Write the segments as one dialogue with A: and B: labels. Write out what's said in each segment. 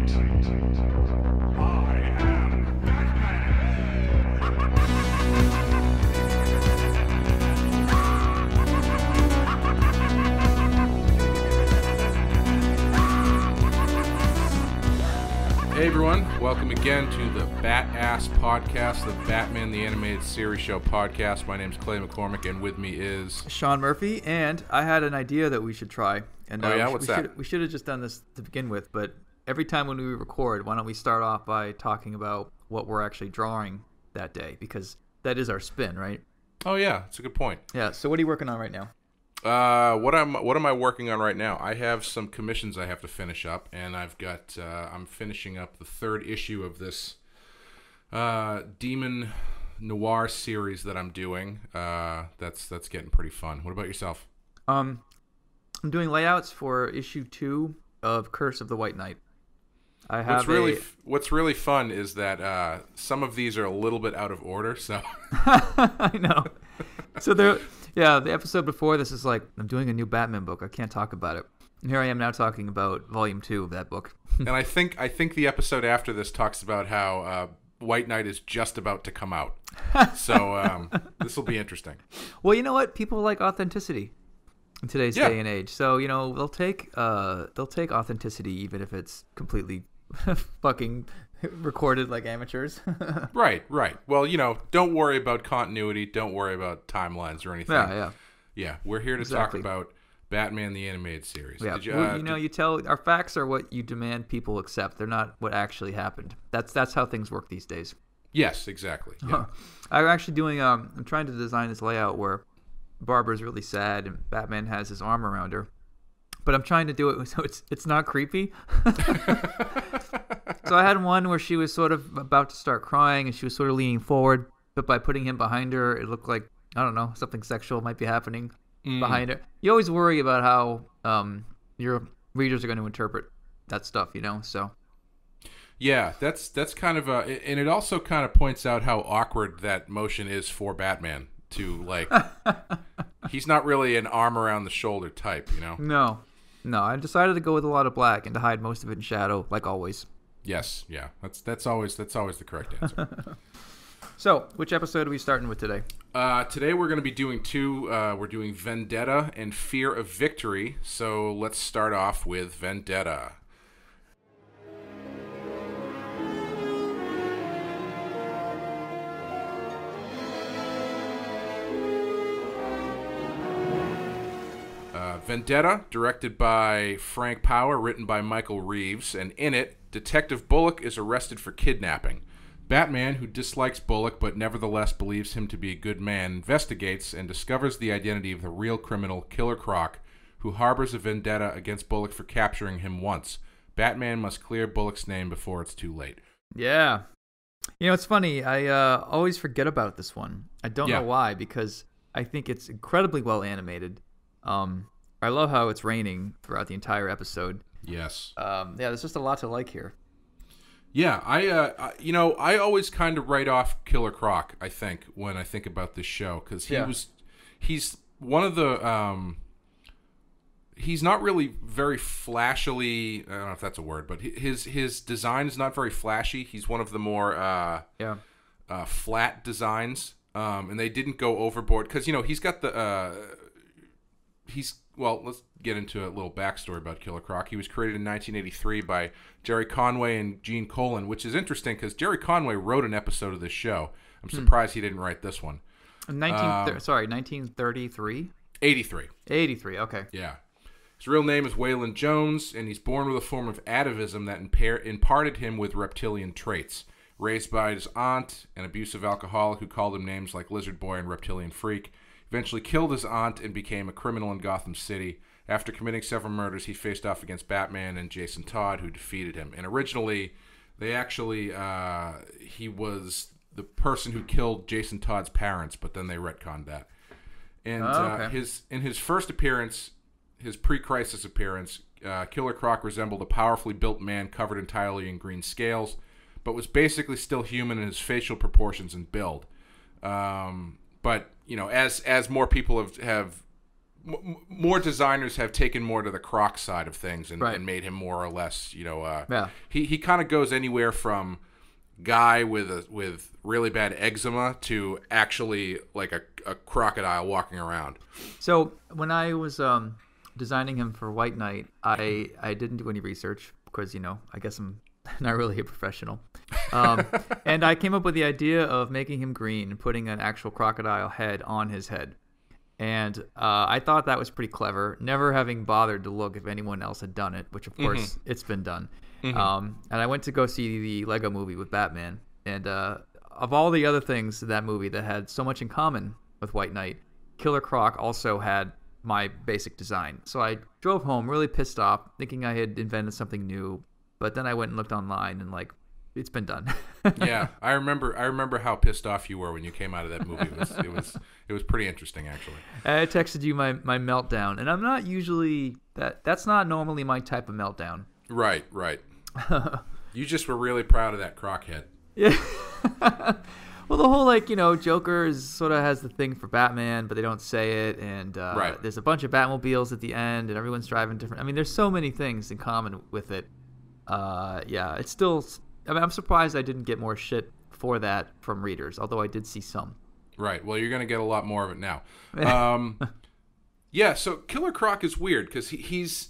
A: I am
B: Hey everyone, welcome again to the BATTASS Podcast, the Batman the Animated Series Show podcast. My name's Clay McCormack, and with me is
C: Sean Murphy, and I had an idea that we should try. And
B: what's that?
C: We should have just done this to begin with, but every time when we record, why don't we start off by talking about what we're actually drawing that day, because that is our spin, right?
B: Oh yeah, it's a good point.
C: Yeah. So what are you working on right now?
B: What am I working on right now? I have some commissions I have to finish up, and I've got I'm finishing up the third issue of this Demon Noir series that I'm doing. That's getting pretty fun. What about yourself?
C: I'm doing layouts for issue 2 of Curse of the White Knight. I have
B: what's really fun is that some of these are a little bit out of order. So
C: I know. So the episode before this is like, I'm doing a new Batman book. I can't talk about it. And here I am now talking about volume 2 of that book.
B: And I think the episode after this talks about how White Knight is just about to come out. So this will be interesting.
C: Well, you know what? People like authenticity in today's day and age. So, you know, they'll take authenticity even if it's completely fucking recorded like amateurs.
B: Right. Well, you know, don't worry about continuity. Don't worry about timelines or anything. Yeah. We're here to talk about Batman the Animated Series.
C: Yeah. You tell our facts are what you demand people accept. They're not what actually happened. That's how things work these days.
B: Yes, exactly. Yeah.
C: I'm actually doing. I'm trying to design this layout where Barbara's really sad and Batman has his arm around her. But I'm trying to do it so it's not creepy. So I had one where she was sort of about to start crying and she was sort of leaning forward, but by putting him behind her, it looked like, I don't know, something sexual might be happening behind her. You always worry about how your readers are going to interpret that stuff, you know? So
B: yeah, that's kind of and it also kind of points out how awkward that motion is for Batman to, like, he's not really an arm around the shoulder type, you know?
C: No, I decided to go with a lot of black and to hide most of it in shadow, like always.
B: Yes, yeah, that's always the correct answer.
C: So, which episode are we starting with today?
B: Today we're going to be doing two. We're doing Vendetta and Fear of Victory. So let's start off with Vendetta. Vendetta, directed by Frank Power, written by Michael Reeves, and in it, Detective Bullock is arrested for kidnapping. Batman, who dislikes Bullock but nevertheless believes him to be a good man, investigates and discovers the identity of the real criminal, Killer Croc, who harbors a vendetta against Bullock for capturing him once. Batman must clear Bullock's name before it's too late.
C: Yeah. You know, it's funny. I always forget about this one. I don't know why, because I think it's incredibly well animated. I love how it's raining throughout the entire episode.
B: Yes.
C: There's just a lot to like here.
B: Yeah, I always kind of write off Killer Croc, I think, when I think about this show, because he's one of the, he's not really very flashily, I don't know if that's a word, but his design is not very flashy. He's one of the more flat designs, and they didn't go overboard, because, you know, he's got the, well, let's get into a little backstory about Killer Croc. He was created in 1983 by Jerry Conway and Gene Colan, which is interesting because Jerry Conway wrote an episode of this show. I'm surprised he didn't write this one.
C: 1933?
B: 83.
C: 83, okay.
B: Yeah. His real name is Waylon Jones, and he's born with a form of atavism that imparted him with reptilian traits. Raised by his aunt, an abusive alcoholic who called him names like Lizard Boy and Reptilian Freak. Eventually killed his aunt and became a criminal in Gotham City. After committing several murders, he faced off against Batman and Jason Todd, who defeated him. And originally, he was the person who killed Jason Todd's parents, but then they retconned that. And in his first appearance, his pre-crisis appearance, Killer Croc resembled a powerfully built man covered entirely in green scales, but was basically still human in his facial proportions and build. But, you know, as more people have more designers have taken more to the Croc side of things and made him more or less, he kind of goes anywhere from guy with really bad eczema to actually like a crocodile walking around.
C: So when I was designing him for White Knight, I didn't do any research because, I guess I'm not really a professional. And I came up with the idea of making him green and putting an actual crocodile head on his head. And I thought that was pretty clever, never having bothered to look if anyone else had done it, which, of course, it's been done. And I went to go see the Lego movie with Batman. And of all the other things in that movie that had so much in common with White Knight, Killer Croc also had my basic design. So I drove home really pissed off, thinking I had invented something new. But then I went and looked online and, it's been done.
B: Yeah, I remember how pissed off you were when you came out of that movie. It was pretty interesting, actually.
C: I texted you my meltdown, and I'm not usually that's not normally my type of meltdown.
B: Right. You just were really proud of that Croc head.
C: Yeah. Well, the whole Joker sort of has the thing for Batman, but they don't say it, and there's a bunch of Batmobiles at the end, and everyone's driving different. I mean, there's so many things in common with it. It's still. I'm surprised I didn't get more shit for that from readers, although I did see some.
B: Right. Well, you're going to get a lot more of it now. So Killer Croc is weird because he's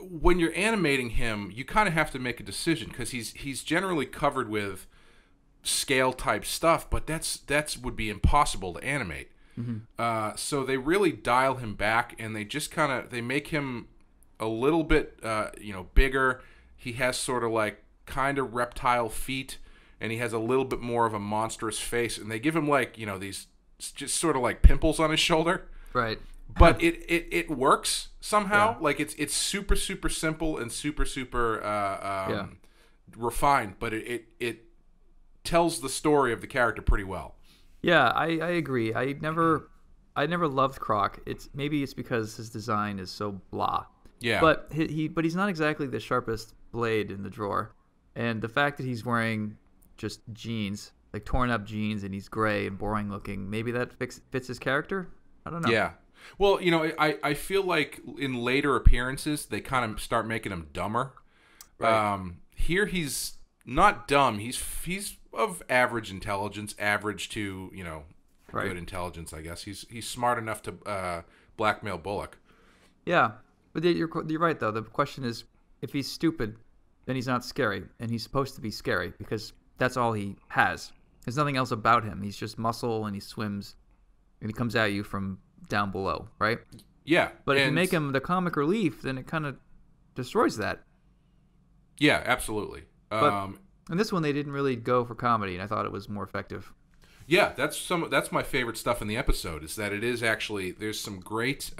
B: when you're animating him, you kind of have to make a decision because he's generally covered with scale type stuff, but that's would be impossible to animate. So they really dial him back, and they just they make him a little bit bigger. He has sort of kind of reptile feet, and he has a little bit more of a monstrous face, and they give him these just sort of pimples on his shoulder.
C: Right.
B: But it works somehow. Yeah. It's super super simple and super refined, but it tells the story of the character pretty well.
C: Yeah, I agree. I never loved Croc. Maybe it's because his design is so blah.
B: Yeah.
C: But he's not exactly the sharpest blade in the drawer. And the fact that he's wearing just jeans, torn up jeans, and he's gray and boring looking, maybe that fits his character? I don't know.
B: Yeah. Well, I feel like in later appearances, they kind of start making him dumber.
C: Right.
B: Here he's not dumb. He's of average intelligence, average to, good intelligence, I guess. He's smart enough to blackmail Bullock.
C: Yeah. But you're right, though. The question is, if he's stupid, then he's not scary, and he's supposed to be scary because that's all he has. There's nothing else about him. He's just muscle, and he swims, and he comes at you from down below, right?
B: Yeah.
C: But if you make him the comic relief, then it kind of destroys that.
B: Yeah, absolutely.
C: But in this one, they didn't really go for comedy, and I thought it was more effective.
B: Yeah, that's my favorite stuff in the episode, is that it is actually, there's some great...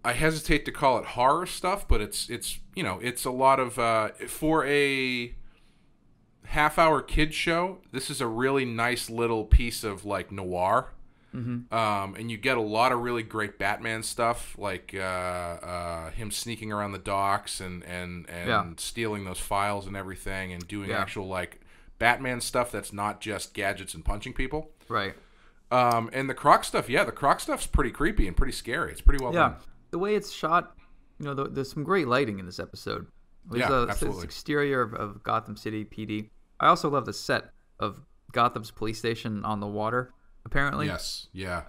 B: I hesitate to call it horror stuff, but it's a lot of for a half-hour kids show. This is a really nice little piece of noir, and you get a lot of really great Batman stuff, him sneaking around the docks and stealing those files and everything, and doing actual Batman stuff that's not just gadgets and punching people.
C: Right.
B: And the Croc stuff, the Croc stuff's pretty creepy and pretty scary. It's pretty well done.
C: The way it's shot, there's some great lighting in this episode. There's
B: absolutely.
C: This exterior of Gotham City PD. I also love the set of Gotham's police station on the water, apparently.
B: Yes, yeah.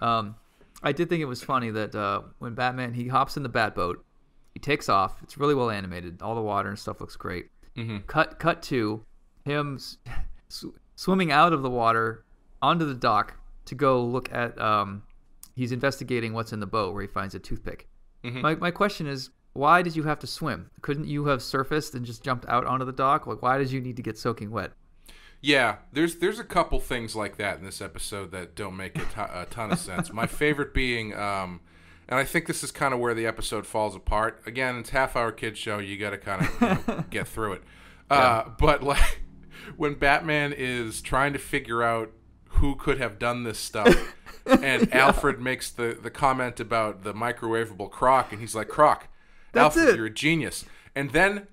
C: I did think it was funny that when Batman, he hops in the Batboat, he takes off. It's really well animated. All the water and stuff looks great. Cut to him swimming out of the water onto the dock to go look at, he's investigating what's in the boat where he finds a toothpick. My question is, why did you have to swim? Couldn't you have surfaced and just jumped out onto the dock? Why did you need to get soaking wet?
B: Yeah, there's a couple things like that in this episode that don't make a ton of sense. My favorite being, and I think this is kind of where the episode falls apart. Again, it's half-hour kids show. You got to kind of get through it. But when Batman is trying to figure out who could have done this stuff, and Alfred makes the comment about the microwavable Croc, and he's like, Croc, Alfred, you're a genius. And then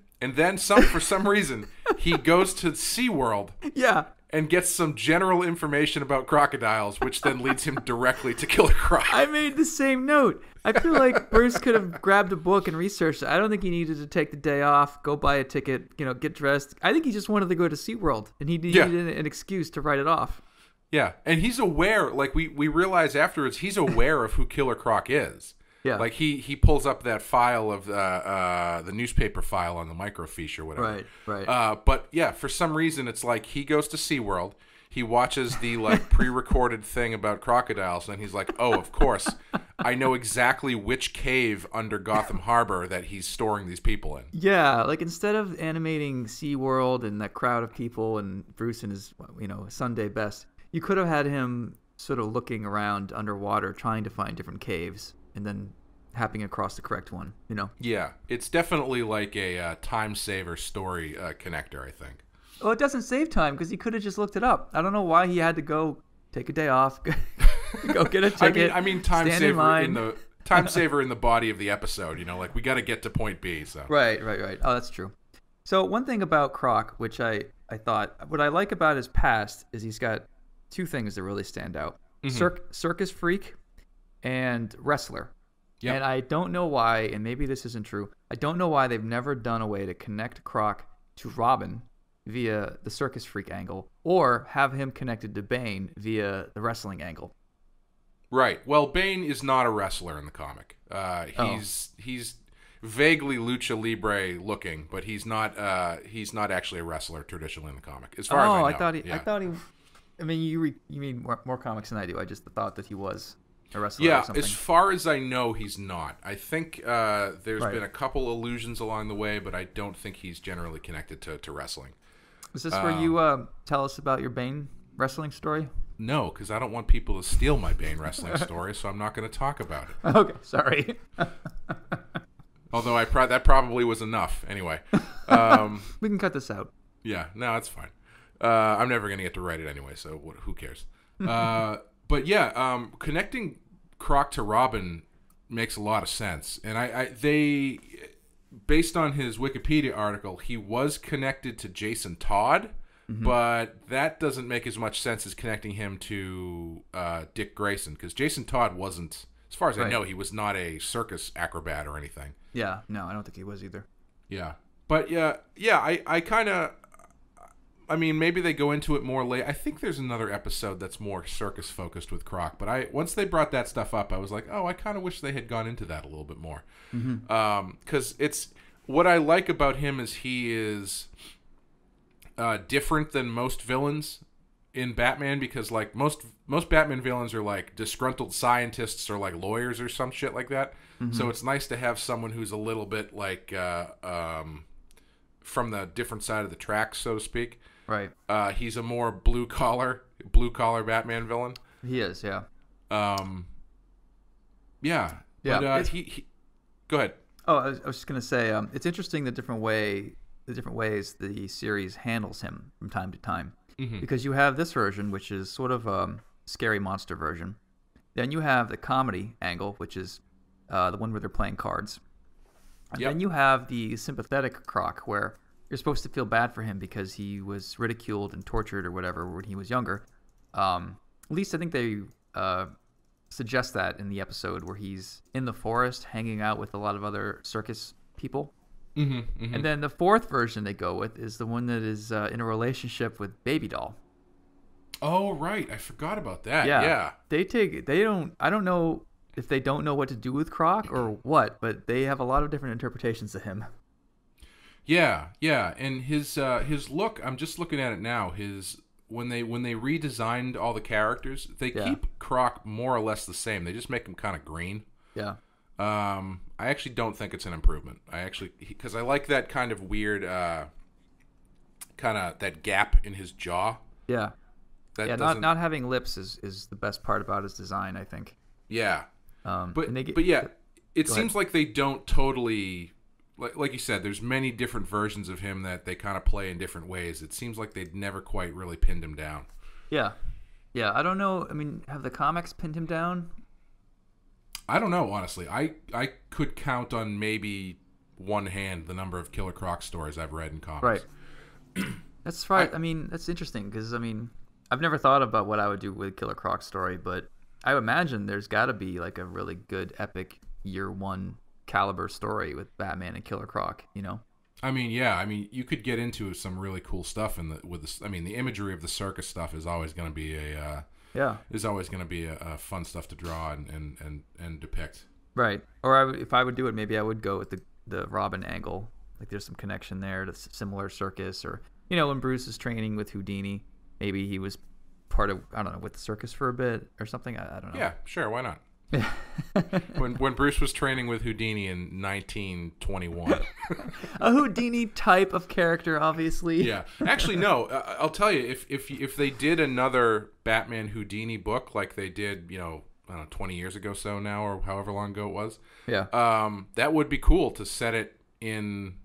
B: for some reason, he goes to SeaWorld.
C: Yeah.
B: and gets some general information about crocodiles, which then leads him directly to Killer Croc.
C: I made the same note. I feel like Bruce could have grabbed a book and researched it. I don't think he needed to take the day off, go buy a ticket, get dressed. I think he just wanted to go to SeaWorld, and he needed an excuse to write it off.
B: Yeah, and he's aware, like we realize afterwards, he's aware of who Killer Croc is.
C: Yeah.
B: Like he pulls up that file of the newspaper file on the microfiche or whatever.
C: Right.
B: But yeah, for some reason, it's like he goes to SeaWorld, he watches the like pre-recorded thing about crocodiles, and he's like, oh, of course, I know exactly which cave under Gotham Harbor that he's storing these people in.
C: Yeah, like instead of animating SeaWorld and that crowd of people and Bruce in his Sunday best, you could have had him sort of looking around underwater trying to find different caves and then happening across the correct one,
B: Yeah, it's definitely like a time saver story connector, I think.
C: Oh, it doesn't save time because he could have just looked it up. I don't know why he had to go take a day off, go get a ticket.
B: I mean time saver in the body of the episode, like we got to get to point B. So
C: Right. Oh, that's true. So one thing about Croc, which I thought, what I like about his past is he's got two things that really stand out. Circus freak and wrestler. Yep. And I don't know why, and maybe this isn't true, I don't know why they've never done a way to connect Croc to Robin via the circus freak angle, or have him connected to Bane via the wrestling angle.
B: Right. Well, Bane is not a wrestler in the comic. He's vaguely lucha libre looking, but he's not actually a wrestler traditionally in the comic, as far as I know.
C: I thought he. I mean, you read more comics than I do. I just thought that he was a wrestler.
B: Yeah,
C: or something.
B: as far as I know, he's not. I think there's been a couple allusions along the way, but I don't think he's generally connected to wrestling.
C: Is this where you tell us about your Bane wrestling story?
B: No, because I don't want people to steal my Bane wrestling story, so I'm not going to talk about it.
C: Okay, sorry.
B: Although that probably was enough. Anyway.
C: We can cut this out.
B: Yeah, no, it's fine. I'm never going to get to write it anyway, so who cares? But yeah, connecting Croc to Robin makes a lot of sense. And they, based on his Wikipedia article, he was connected to Jason Todd, but that doesn't make as much sense as connecting him to Dick Grayson, because Jason Todd wasn't, as far as I know, he was not a circus acrobat or anything.
C: Yeah, no, I don't think he was either.
B: Yeah. But I kind of, I mean, maybe they go into it more late. I think there's another episode that's more circus focused with Croc, but once they brought that stuff up, I was like, oh, I kind of wish they had gone into that a little bit more. Because it's, what I like about him is he is different than most villains in Batman, because like most Batman villains are like disgruntled scientists or like lawyers or some shit like that. So it's nice to have someone who's a little bit like from the different side of the tracks, so to speak.
C: Right.
B: He's a more blue collar Batman villain.
C: He is, yeah.
B: Yeah. But he go ahead.
C: Oh, I was just gonna say, it's interesting the different ways the series handles him from time to time. Because you have this version, which is sort of a scary monster version. Then you have the comedy angle, which is the one where they're playing cards. And then you have the sympathetic Croc, where you're supposed to feel bad for him because he was ridiculed and tortured or whatever when he was younger. At least I think they suggest that in the episode where he's in the forest hanging out with a lot of other circus people. And then the fourth version they go with is the one that is in a relationship with Baby Doll.
B: Oh, right. I forgot about that. Yeah.
C: I don't know if they don't know what to do with Croc or what, but they have a lot of different interpretations of him.
B: Yeah. And his look, I'm just looking at it now, when they redesigned all the characters, they keep Croc more or less the same. They just make him kind of green. Yeah. I actually don't think it's an improvement. Because I like that kind of weird, kind of that gap in his jaw.
C: Yeah. Not having lips is the best part about his design, I think.
B: Yeah. It seems like they don't totally, like you said, there's many different versions of him that they kind of play in different ways. It seems like they'd never quite really pinned him down. Yeah. I don't know. I mean, have the comics pinned him down? I don't know, honestly. I could count on maybe one hand the number of Killer Croc stories I've read in comics. Right.
C: That's right. I mean, that's interesting because, I mean, I've never thought about what I would do with Killer Croc's story, but I would imagine there's got to be like a really good epic year one caliber story with Batman and Killer Croc, you know?
B: I mean, yeah. I mean, you could get into some really cool stuff I mean, the imagery of the circus stuff is always going to be a fun stuff to draw and depict.
C: Right. Or if I would do it, maybe I would go with the Robin angle. Like there's some connection there to similar circus, or you know, when Bruce is training with Houdini, maybe he was part of, I don't know, with the circus for a bit or something. I don't know.
B: Yeah, sure, why not? when Bruce was training with Houdini in 1921.
C: A Houdini type of character, obviously.
B: Yeah, actually, no. I'll tell you, if they did another Batman Houdini book like they did, you know, I don't know, 20 years ago so now, or however long ago it was.
C: Yeah.
B: That would be cool to set it in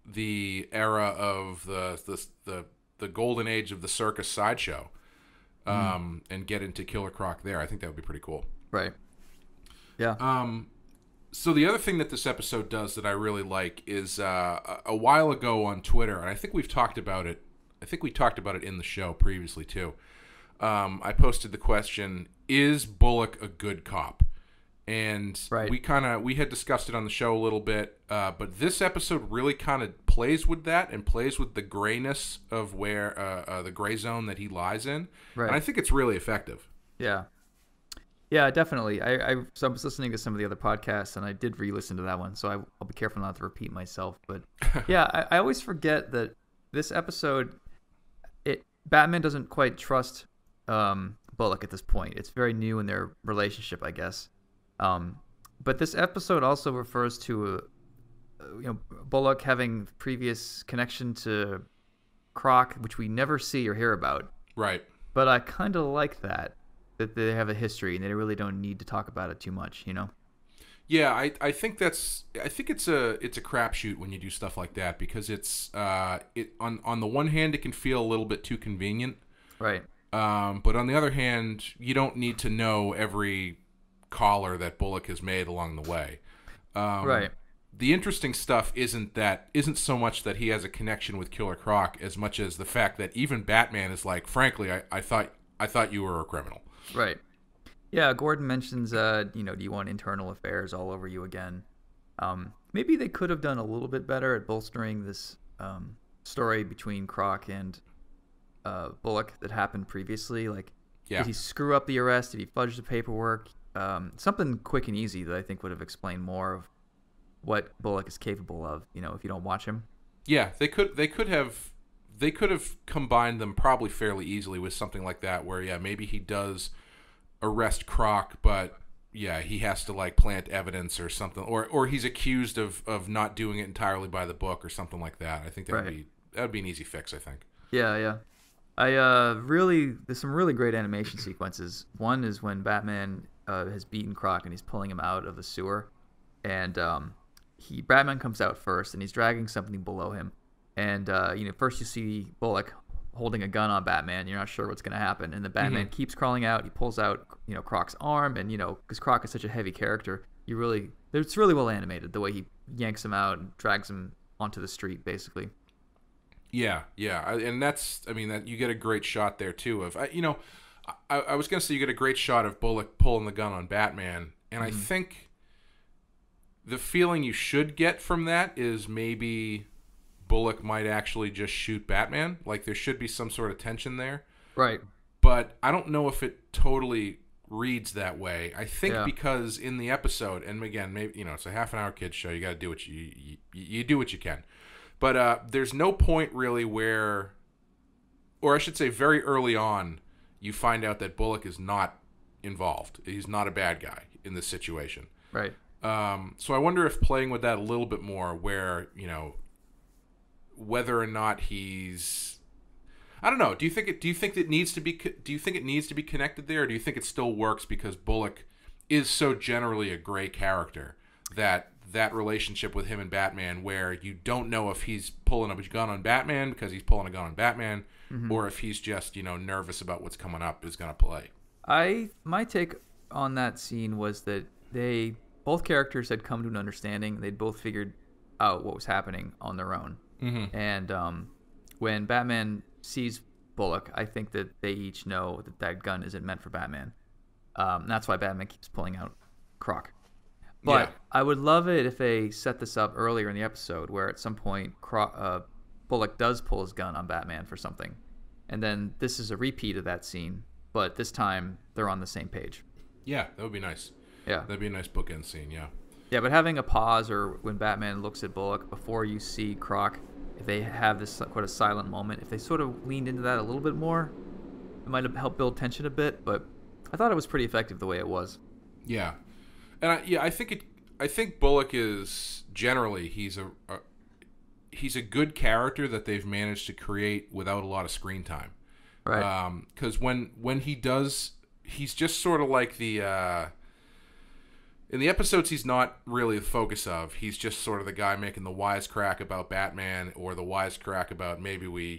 B: the era of the golden age of the circus sideshow, and get into Killer Croc there. I think that would be pretty cool.
C: Right. Yeah.
B: So the other thing that this episode does that I really like is a while ago on Twitter, and I think we've talked about it. I think we talked about it in the show previously too. I posted the question: is Bullock a good cop? And
C: right.
B: we had discussed it on the show a little bit, but this episode really kind of plays with that and plays with the grayness of where the gray zone that he lies in.
C: Right.
B: And I think it's really effective.
C: Yeah. Yeah, definitely. So I was listening to some of the other podcasts, and I did re-listen to that one, so I'll be careful not to repeat myself. But yeah, I always forget that this episode, Batman doesn't quite trust Bullock at this point. It's very new in their relationship, I guess. But this episode also refers to, Bullock having previous connection to Croc, which we never see or hear about.
B: Right.
C: But I kind of like that they have a history and they really don't need to talk about it too much, you know?
B: Yeah, I think it's a crapshoot when you do stuff like that, because it's on the one hand it can feel a little bit too convenient.
C: Right.
B: But on the other hand, you don't need to know every collar that Bullock has made along the way.
C: Right.
B: The interesting stuff isn't so much that he has a connection with Killer Croc as much as the fact that even Batman is like, frankly, I thought you were a criminal.
C: Right. Yeah, Gordon mentions, do you want internal affairs all over you again? Maybe they could have done a little bit better at bolstering this story between Croc and Bullock that happened previously. Like, did he screw up the arrest? Did he fudge the paperwork? Something quick and easy that I think would have explained more of what Bullock is capable of, if you don't watch him.
B: Yeah, they could have combined them probably fairly easily with something like that, where maybe he does arrest Croc, but he has to like plant evidence or something, or he's accused of not doing it entirely by the book or something like that. I think that would be an easy fix, I think.
C: Yeah. There's some really great animation sequences. One is when Batman has beaten Croc and he's pulling him out of the sewer, and Batman comes out first and he's dragging something below him. And, first you see Bullock holding a gun on Batman. You're not sure what's going to happen. And the Batman keeps crawling out. He pulls out, Croc's arm. And, because Croc is such a heavy character, it's really well animated, the way he yanks him out and drags him onto the street, basically.
B: Yeah. And that you get a great shot there, too. I was going to say you get a great shot of Bullock pulling the gun on Batman. And I think the feeling you should get from that is maybe Bullock might actually just shoot Batman. Like, there should be some sort of tension there.
C: Right.
B: But I don't know if it totally reads that way. I think because in the episode, and again, maybe it's a half-an-hour kids show. You got to do what you do what you can. But there's no point really where, or I should say, very early on, you find out that Bullock is not involved. He's not a bad guy in this situation.
C: Right.
B: So I wonder if playing with that a little bit more, where whether or not he's, I don't know. Do you think it needs to be connected there, or do you think it still works because Bullock is so generally a gray character that relationship with him and Batman, where you don't know if he's pulling a gun on Batman because he's pulling a gun on Batman, or if he's just nervous about what's coming up, is going to play.
C: My take on that scene was that both characters had come to an understanding. They'd both figured out what was happening on their own. And when Batman sees Bullock, I think that they each know that that gun isn't meant for Batman. That's why Batman keeps pulling out Croc. But I would love it if they set this up earlier in the episode, where at some point Bullock does pull his gun on Batman for something, and then this is a repeat of that scene, but this time they're on the same page. Yeah,
B: that would be nice.
C: Yeah,
B: that'd be a nice bookend scene. Yeah.
C: Yeah, but having a pause, or when Batman looks at Bullock before you see Croc, if they have this quite a silent moment, if they sort of leaned into that a little bit more, it might have helped build tension a bit. But I thought it was pretty effective the way it was.
B: Yeah, and I think Bullock is generally he's a good character that they've managed to create without a lot of screen time.
C: Right.
B: Because when he does, he's just sort of like the. In the episodes, he's not really the focus of. He's just sort of the guy making the wisecrack about Batman, or the wisecrack about maybe we,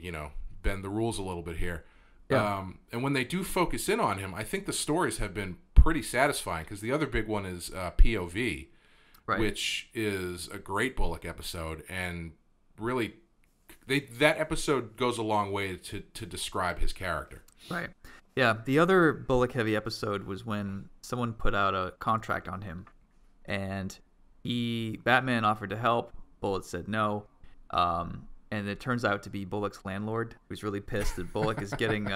B: bend the rules a little bit here.
C: Yeah.
B: And when they do focus in on him, I think the stories have been pretty satisfying, because the other big one is POV,
C: right,
B: which is a great Bullock episode, and really, that episode goes a long way to describe his character.
C: Right. Yeah, the other Bullock-heavy episode was when someone put out a contract on him, and Batman offered to help. Bullock said no, and it turns out to be Bullocks Landlord, who's really pissed that Bullock is getting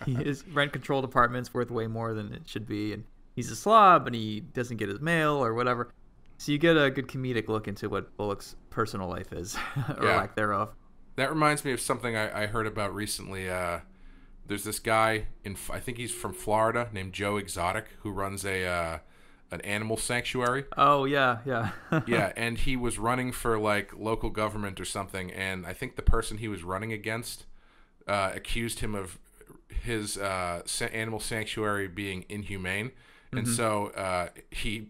C: his rent-controlled apartment's worth way more than it should be, and he's a slob, and he doesn't get his mail or whatever. So you get a good comedic look into what Bullock's personal life is, or lack thereof.
B: That reminds me of something I heard about recently. There's this guy I think he's from Florida, named Joe Exotic, who runs an animal sanctuary.
C: Oh yeah.
B: Yeah, and he was running for like local government or something, and I think the person he was running against accused him of his animal sanctuary being inhumane, and so he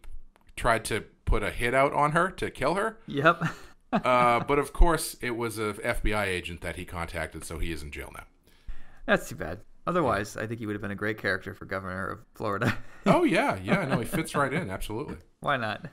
B: tried to put a hit out on her to kill her.
C: Yep.
B: But of course, it was an FBI agent that he contacted, so he is in jail now.
C: That's too bad. Otherwise, I think he would have been a great character for governor of Florida.
B: Oh, yeah. No, he fits right in. Absolutely.
C: Why not?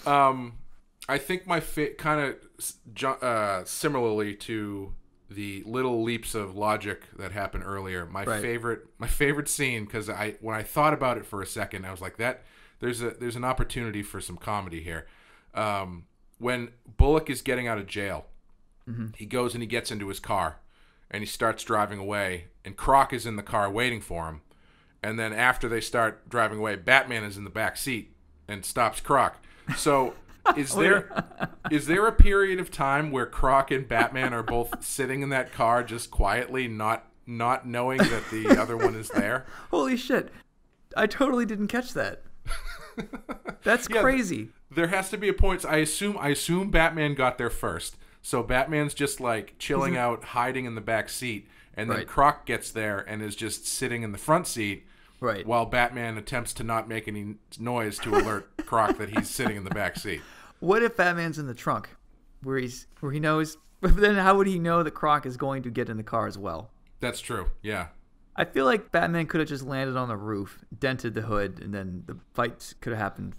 B: I think my kind of similarly to the little leaps of logic that happened earlier, my favorite scene, because when I thought about it for a second, I was like, there's an opportunity for some comedy here. When Bullock is getting out of jail, he goes and he gets into his car, and he starts driving away, and Croc is in the car waiting for him. And then after they start driving away, Batman is in the back seat and stops Croc. So is there a period of time where Croc and Batman are both sitting in that car just quietly, not knowing that the other one is there?
C: Holy shit. I totally didn't catch that. That's crazy.
B: There has to be a point. I assume Batman got there first. So Batman's just like chilling out, hiding in the back seat, and then Croc gets there and is just sitting in the front seat, while Batman attempts to not make any noise to alert Croc that he's sitting in the back seat.
C: What if Batman's in the trunk, where he knows? But then how would he know that Croc is going to get in the car as well?
B: That's true. Yeah.
C: I feel like Batman could have just landed on the roof, dented the hood, and then the fight could have happened.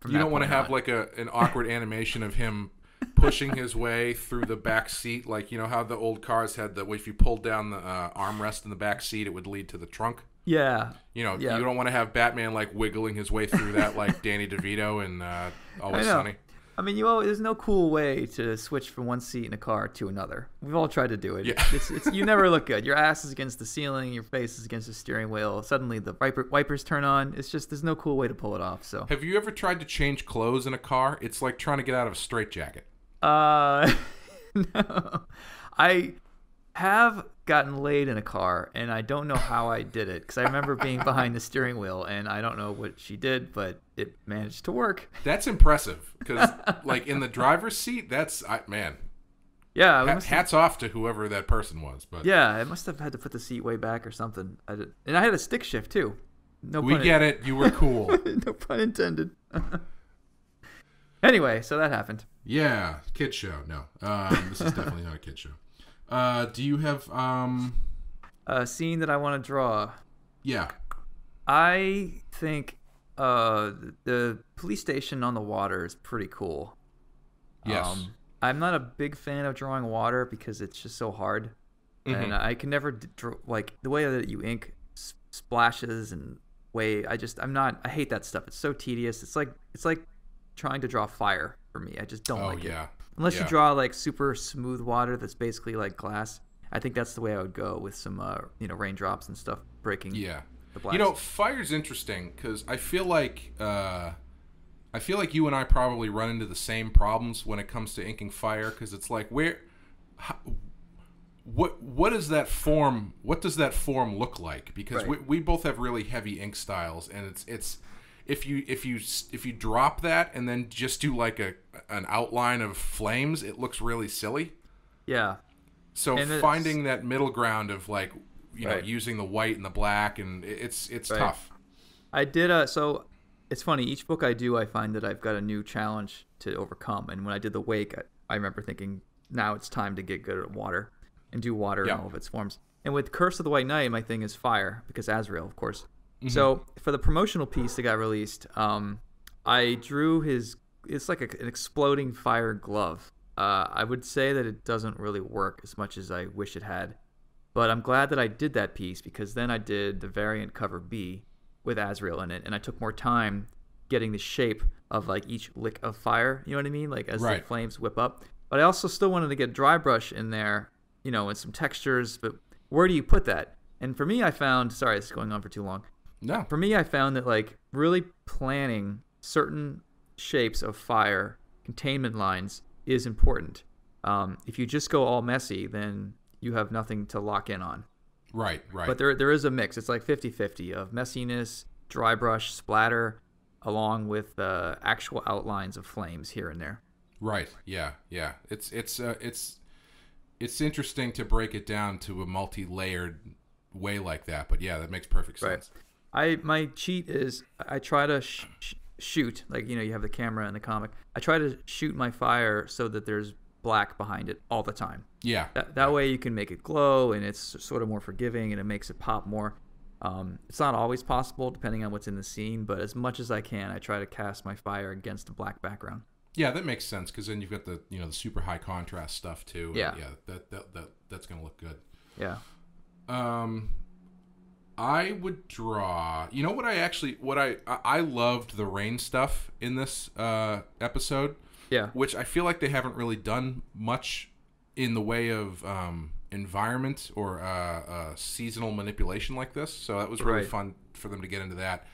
B: You don't want to have like an awkward animation of him pushing his way through the back seat, like how the old cars had if you pulled down the armrest in the back seat, it would lead to the trunk.
C: Yeah.
B: You don't want to have Batman like wiggling his way through that like Danny DeVito in Always Sunny.
C: I mean, there's no cool way to switch from one seat in a car to another. We've all tried to do it.
B: Yeah.
C: It's you never look good. Your ass is against the ceiling, your face is against the steering wheel. Suddenly the wipers turn on. It's just there's no cool way to pull it off. So.
B: Have you ever tried to change clothes in a car? It's like trying to get out of a straitjacket.
C: No. I have gotten laid in a car, and I don't know how I did it, because I remember being behind the steering wheel, and I don't know what she did, but it managed to work.
B: That's impressive, because like in the driver's seat, man.
C: Yeah.
B: Hats off to whoever that person was. But
C: yeah, I must have had to put the seat way back or something. And I had a stick shift, too.
B: We get it. You were cool.
C: No pun intended. Anyway, so that happened.
B: Yeah, kid show. No, this is definitely not a kid show. Do you have
C: a scene that I want to draw?
B: Yeah.
C: I think the police station on the water is pretty cool.
B: Yes.
C: I'm not a big fan of drawing water because it's just so hard, and I can never like the way that you ink splashes and way. I hate that stuff. It's so tedious. It's like trying to draw fire for me. I just don't like it. Unless you draw like super smooth water that's basically like glass. I think that's the way I would go with some raindrops and stuff breaking. Yeah. The blast.
B: Fire's interesting because I feel like you and I probably run into the same problems when it comes to inking fire, because it's like what does that form look like? Because we both have really heavy ink styles, and it's if you drop that and then just do like an outline of flames, it looks really silly.
C: Yeah.
B: So finding that middle ground of like using the white and the black, and it's tough.
C: I did so. It's funny, each book I do, I find that I've got a new challenge to overcome. And when I did The Wake, I remember thinking, now it's time to get good at water and do water in all of its forms. And with Curse of the White Knight, my thing is fire, because Azrael, of course. Mm-hmm. So for the promotional piece that got released, I drew it's like an exploding fire glove. I would say that it doesn't really work as much as I wish it had. But I'm glad that I did that piece, because then I did the variant cover B with Azrael in it, and I took more time getting the shape of like each lick of fire, you know what I mean, like as the flames whip up. But I also still wanted to get dry brush in there, and some textures, but where do you put that? And for me, I found, sorry, this is going on for too long.
B: No.
C: For me, I found that like really planning certain shapes of fire, containment lines, is important. If you just go all messy, then you have nothing to lock in on.
B: Right.
C: But there is a mix. It's like 50-50 of messiness, dry brush, splatter, along with actual outlines of flames here and there.
B: Right. Yeah. It's interesting to break it down to a multi-layered way like that. But yeah, that makes perfect sense.
C: Right. My cheat is I try to shoot, like you have the camera in the comic. I try to shoot my fire so that there's black behind it all the time.
B: Yeah.
C: That way you can make it glow, and it's sort of more forgiving, and it makes it pop more. It's not always possible depending on what's in the scene, but as much as I can, I try to cast my fire against a black background.
B: Yeah, that makes sense, because then you've got the the super high contrast stuff too.
C: Yeah.
B: That's gonna look good.
C: Yeah.
B: I would draw. You know what I loved the rain stuff in this episode.
C: Yeah.
B: Which I feel like they haven't really done much in the way of environment or seasonal manipulation like this. So that was really fun for them to get into that.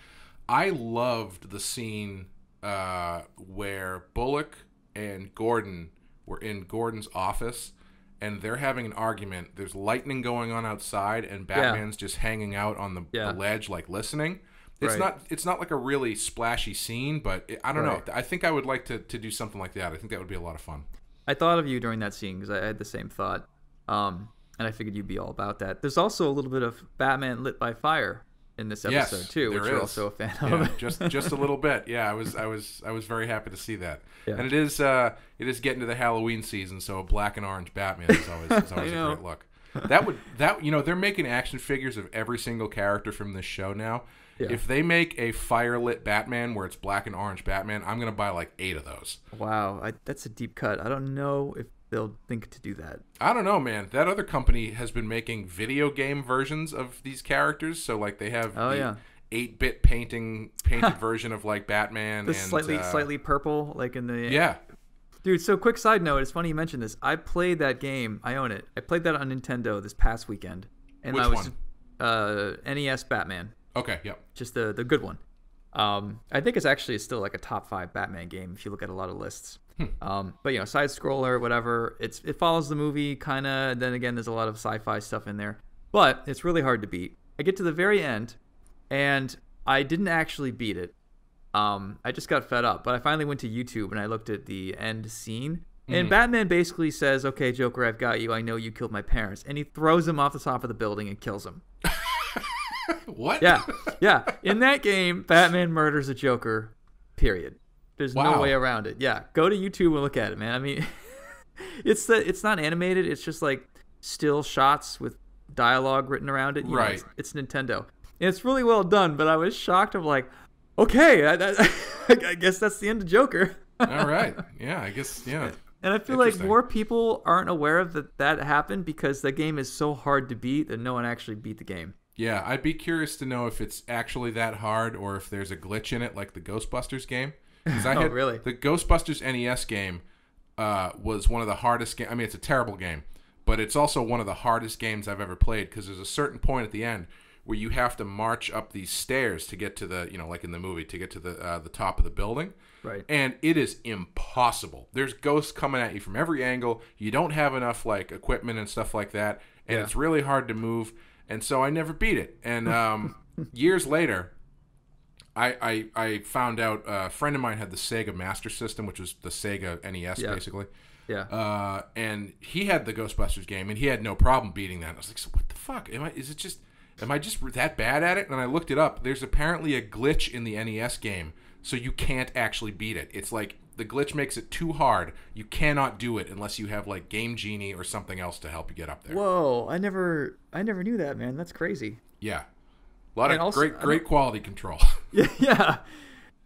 B: I loved the scene where Bullock and Gordon were in Gordon's office, and they're having an argument. There's lightning going on outside, and Batman's just hanging out on the ledge, like listening. It's not like a really splashy scene, but I don't know. I think I would like to do something like that. I think that would be a lot of fun.
C: I thought of you during that scene because I had the same thought, and I figured you'd be all about that. There's also a little bit of Batman lit by fire in this episode too, which you're also a fan of.
B: just a little bit. Yeah, I was very happy to see that. Yeah. And it is getting to the Halloween season, so a black and orange Batman is always a great look. They're making action figures of every single character from this show now. Yeah. If they make a fire-lit Batman where it's black and orange Batman, I'm going to buy like 8 of those.
C: Wow. That's a deep cut. I don't know if they'll think to do that.
B: I don't know, man. That other company has been making video game versions of these characters. So like they have 8-bit painted version of like Batman.
C: The slightly purple, like in the...
B: Yeah.
C: Dude, so quick side note. It's funny you mentioned this. I played that game. I own it. I played that on Nintendo this past weekend. And
B: Which
C: one? NES Batman.
B: Okay, yep.
C: Just the good one. I think it's actually still like a top 5 Batman game if you look at a lot of lists. But side scroller, whatever. It follows the movie kind of. Then again, there's a lot of sci-fi stuff in there, but it's really hard to beat. I get to the very end, and I didn't actually beat it. I just got fed up, but I finally went to YouTube and I looked at the end scene. And Batman basically says, "Okay, Joker, I've got you. I know you killed my parents," and he throws him off the top of the building and kills him.
B: What?
C: Yeah. In that game, Batman murders a Joker, period. There's no way around it. Yeah. Go to YouTube and look at it, man. I mean, it's not animated. It's just like still shots with dialogue written around it. It's Nintendo. And it's really well done, but I was shocked. I'm like, okay, I guess that's the end of Joker.
B: All right. Yeah, I guess, yeah.
C: And I feel like more people aren't aware of that happened because the game is so hard to beat that no one actually beat the game.
B: Yeah, I'd be curious to know if it's actually that hard or if there's a glitch in it like the Ghostbusters game.
C: Really?
B: The Ghostbusters NES game was one of the hardest games. I mean, it's a terrible game, but it's also one of the hardest games I've ever played because there's a certain point at the end where you have to march up these stairs to get to the, like in the movie, to get to the top of the building.
C: Right.
B: And it is impossible. There's ghosts coming at you from every angle. You don't have enough like equipment and stuff like that, and it's really hard to move. And so I never beat it. And years later, I found out a friend of mine had the Sega Master System, which was the Sega NES, basically.
C: Yeah.
B: And he had the Ghostbusters game, and he had no problem beating that. And I was like, so what the fuck? Am I just that bad at it? And I looked it up. There's apparently a glitch in the NES game, so you can't actually beat it. It's like the glitch makes it too hard. You cannot do it unless you have like Game Genie or something else to help you get up there.
C: Whoa, I never knew that, man. That's crazy.
B: Yeah. A lot of great quality control.
C: Yeah.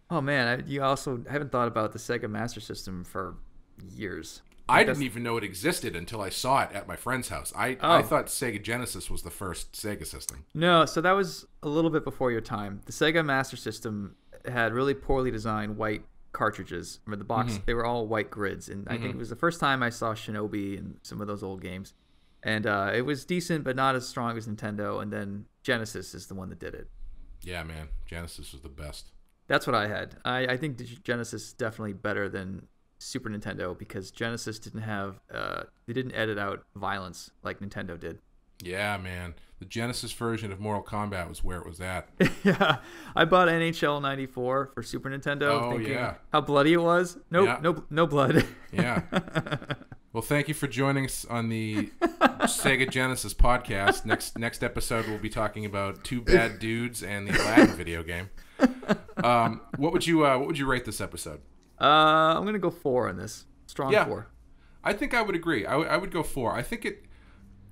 C: Oh man, you also haven't thought about the Sega Master System for years.
B: I didn't even know it existed until I saw it at my friend's house. I thought Sega Genesis was the first Sega system.
C: No, so that was a little bit before your time. The Sega Master System had really poorly designed white cartridges. Remember the box? They were all white grids, and I think it was the first time I saw Shinobi and some of those old games. And it was decent, but not as strong as Nintendo. And then Genesis is the one that did it.
B: Yeah, man. Genesis was the best.
C: That's what I had. I think Genesis is definitely better than Super Nintendo because Genesis didn't have they didn't edit out violence like Nintendo did.
B: Yeah, man. The Genesis version of Mortal Kombat was where it was at.
C: Yeah. I bought NHL 94 for Super Nintendo thinking how bloody it was. Nope, no blood.
B: Yeah. Well, thank you for joining us on the Sega Genesis podcast. Next episode we'll be talking about Two Bad Dudes and the Aladdin video game. What would you rate this episode?
C: I'm gonna go 4 on this. Strong 4.
B: I think I would agree. I would go 4. I think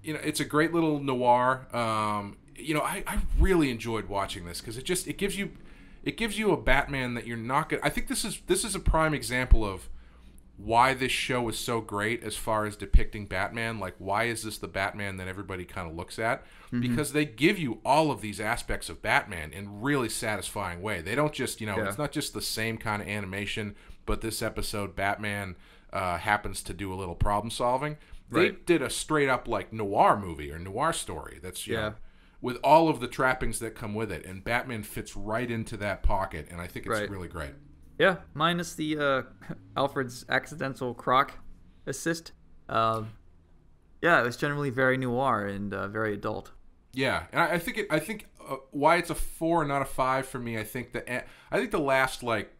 B: it's a great little noir. I really enjoyed watching this because it gives you a Batman that you're not gonna. I think this is a prime example of why this show is so great as far as depicting Batman. Like, why is this the Batman that everybody kind of looks at? Because they give you all of these aspects of Batman in really satisfying way. They don't just, it's not just the same kind of animation, but this episode, Batman happens to do a little problem solving. They did a straight up like noir movie or noir story that's, you know, with all of the trappings that come with it. And Batman fits right into that pocket. And I think it's really great.
C: Yeah, minus the Alfred's accidental Croc assist. Yeah, it was generally very noir and very adult.
B: Yeah, and I think why it's a 4 and not a 5 for me. I think the last like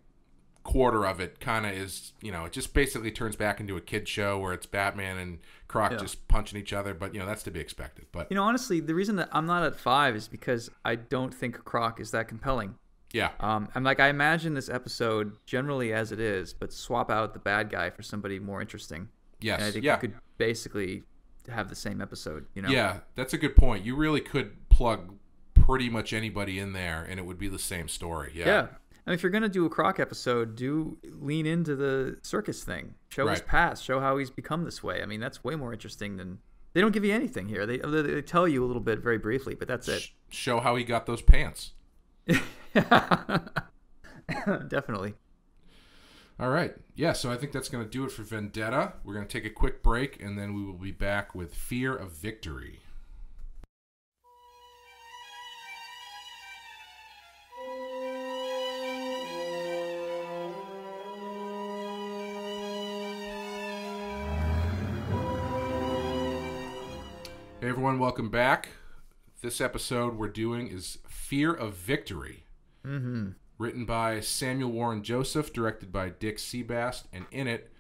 B: quarter of it kind of is, it just basically turns back into a kid show where it's Batman and Croc just punching each other. But that's to be expected. But
C: honestly, the reason that I'm not at 5 is because I don't think Croc is that compelling.
B: Yeah.
C: I imagine this episode generally as it is, but swap out the bad guy for somebody more interesting.
B: Yes.
C: And I think you could basically have the same episode,
B: Yeah, that's a good point. You really could plug pretty much anybody in there and it would be the same story. Yeah.
C: Yeah. I mean, if you're going to do a Croc episode, do lean into the circus thing. Show his past. Show how he's become this way. I mean, that's way more interesting than... They don't give you anything here. They tell you a little bit very briefly, but that's it.
B: Show how he got those pants.
C: Definitely.
B: All right. Yeah, so I think that's going to do it for Vendetta. We're going to take a quick break, and then we will be back with Fear of Victory. Hey, everyone. Welcome back. This episode we're doing is Fear of Victory. Written by Samuel Warren Joseph, directed by Dick Seabass, and in it,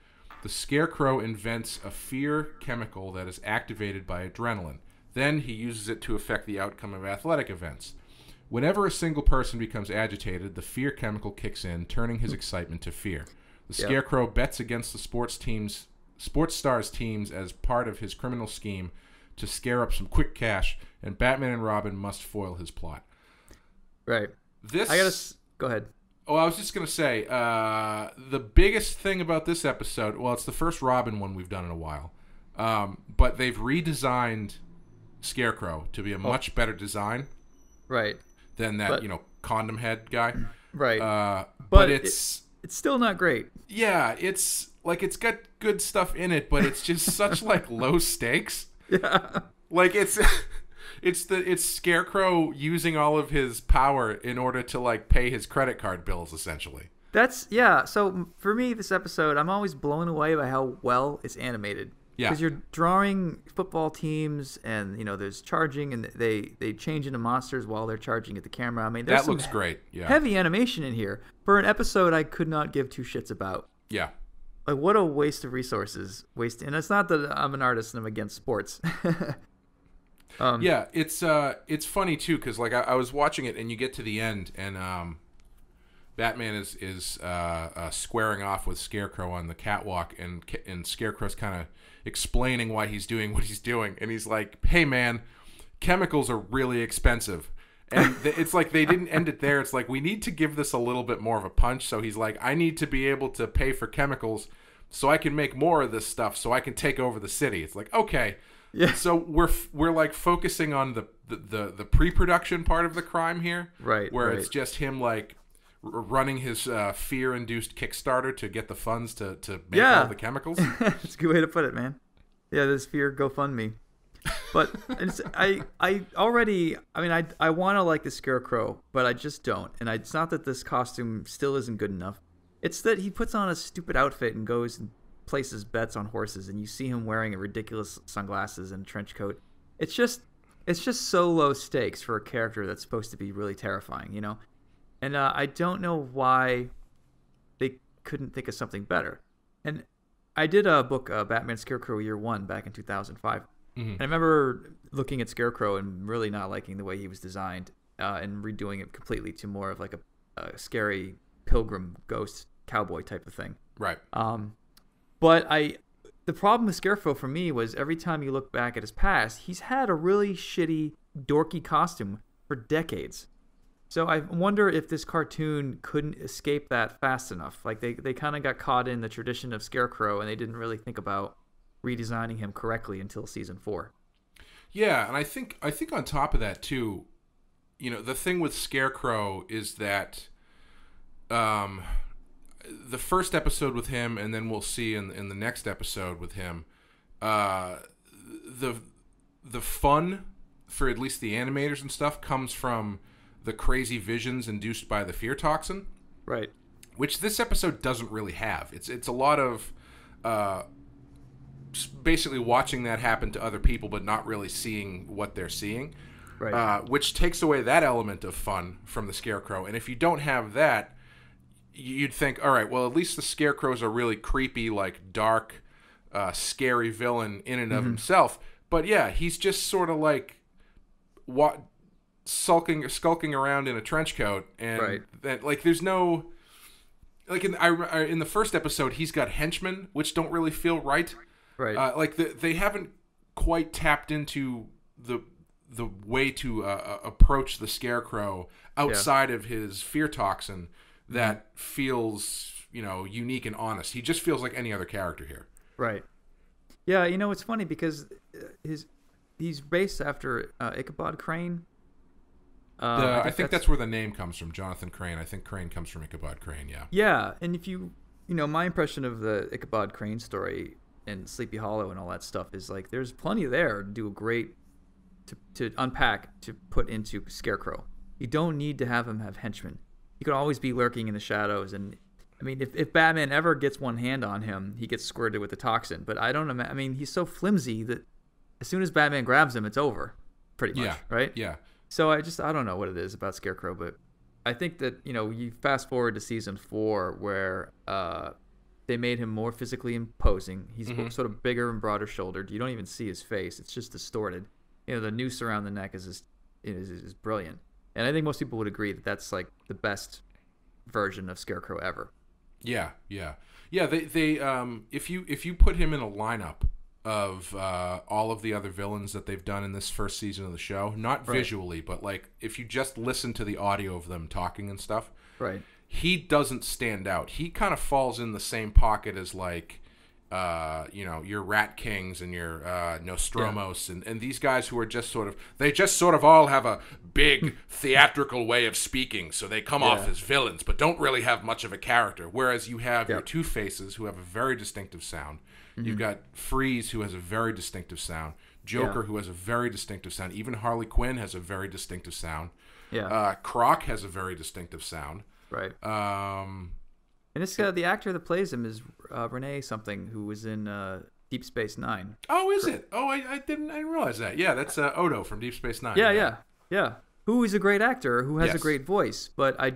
B: the Scarecrow invents a fear chemical that is activated by adrenaline. Then he uses it to affect the outcome of athletic events. Whenever a single person becomes agitated, the fear chemical kicks in, turning his excitement to fear. The Scarecrow bets against the sports stars teams as part of his criminal scheme to scare up some quick cash, and Batman and Robin must foil his plot.
C: Right.
B: This
C: Go ahead.
B: Oh, I was just going to say, the biggest thing about this episode, well, it's the first Robin one we've done in a while, but they've redesigned Scarecrow to be a much better design.
C: Right.
B: Than that, condom head guy.
C: Right.
B: But it's
C: still not great.
B: Yeah, it's got good stuff in it, but it's just such low stakes.
C: Yeah.
B: It's Scarecrow using all of his power in order to pay his credit card bills, essentially.
C: So for me, this episode, I'm always blown away by how well it's animated.
B: Yeah.
C: Because you're drawing football teams, and there's charging, and they change into monsters while they're charging at the camera. I mean,
B: that looks great. Yeah.
C: Heavy animation in here for an episode I could not give two shits about.
B: Yeah.
C: What a waste of resources. And it's not that I'm an artist and I'm against sports.
B: Yeah, it's funny too, because I was watching it, and you get to the end, and Batman is squaring off with Scarecrow on the catwalk, and Scarecrow's kind of explaining why he's doing what he's doing, and he's like, "Hey man, chemicals are really expensive." And it's they didn't end it there. It's we need to give this a little bit more of a punch. So he's like, "I need to be able to pay for chemicals so I can make more of this stuff, so I can take over the city." It's okay.
C: Yeah.
B: So we're focusing on the pre-production part of the crime here,
C: right?
B: Where it's just him running his fear-induced Kickstarter to get the funds to make all the chemicals.
C: That's a good way to put it, man. Yeah, this fear GoFundMe. But I want to like the Scarecrow, but I just don't. And it's not that this costume still isn't good enough. It's that he puts on a stupid outfit and goes and places bets on horses, and you see him wearing ridiculous sunglasses and a trench coat. It's just so low stakes for a character that's supposed to be really terrifying, And I don't know why they couldn't think of something better. And I did a book, Batman Scarecrow Year 1, back in 2005. Mm-hmm. And I remember looking at Scarecrow and really not liking the way he was designed, and redoing it completely to more of a scary pilgrim ghost cowboy type of thing.
B: Right.
C: But the problem with Scarecrow for me was every time you look back at his past, he's had a really shitty, dorky costume for decades. So I wonder if this cartoon couldn't escape that fast enough. They kind of got caught in the tradition of Scarecrow, and they didn't really think about redesigning him correctly until season 4.
B: Yeah, and I think on top of that too, the thing with Scarecrow is that the first episode with him, and then we'll see in the next episode with him, the fun for at least the animators and stuff comes from the crazy visions induced by the fear toxin,
C: right?
B: Which this episode doesn't really have. It's a lot of basically watching that happen to other people, but not really seeing what they're seeing,
C: right?
B: Which takes away that element of fun from the Scarecrow. And if you don't have that, you'd think, all right, well, at least the Scarecrow's a really creepy, dark, scary villain in and of himself. But yeah, he's just sort of skulking around in a trench coat, and that there's no in the first episode he's got henchmen which don't really feel right. They haven't quite tapped into the way to approach the Scarecrow outside of his fear toxin that feels unique and honest. He just feels like any other character here.
C: Right. Yeah, it's funny because he's based after Ichabod Crane.
B: I think that's where the name comes from, Jonathan Crane. I think Crane comes from Ichabod Crane, yeah.
C: Yeah, and if my impression of the Ichabod Crane story and Sleepy Hollow and all that stuff is there's plenty there to do a great to unpack to put into Scarecrow. You don't need to have him have henchmen. He could always be lurking in the shadows, and I mean, if Batman ever gets one hand on him, he gets squirted with the toxin. But I don't know. I mean, he's so flimsy that as soon as Batman grabs him, it's over, pretty much, right?
B: Yeah.
C: So I don't know what it is about Scarecrow, but I think that you fast forward to season 4 where they made him more physically imposing. He's sort of bigger and broader shouldered. You don't even see his face; it's just distorted. The noose around the neck is brilliant, and I think most people would agree that that's the best version of Scarecrow ever.
B: Yeah. They if you put him in a lineup of all of the other villains that they've done in this first season of the show, not visually, but if you just listen to the audio of them talking and stuff,
C: right?
B: he doesn't stand out. He kind of falls in the same pocket as like, your Rat Kings and your Nostromos and these guys who are just sort of all have a big theatrical way of speaking, so they come off as villains, but don't really have much of a character. Whereas you have your Two-Faces who have a very distinctive sound. Mm-hmm. You've got Freeze who has a very distinctive sound. Joker who has a very distinctive sound. Even Harley Quinn has a very distinctive sound. Yeah. Croc has a very distinctive sound.
C: Right. And it's the actor that plays him is Renee something, who was in Deep Space Nine.
B: Oh, is it? Oh, I didn't realize that. Yeah, that's Odo from Deep Space Nine.
C: Yeah. Who is a great actor, who has a great voice, but I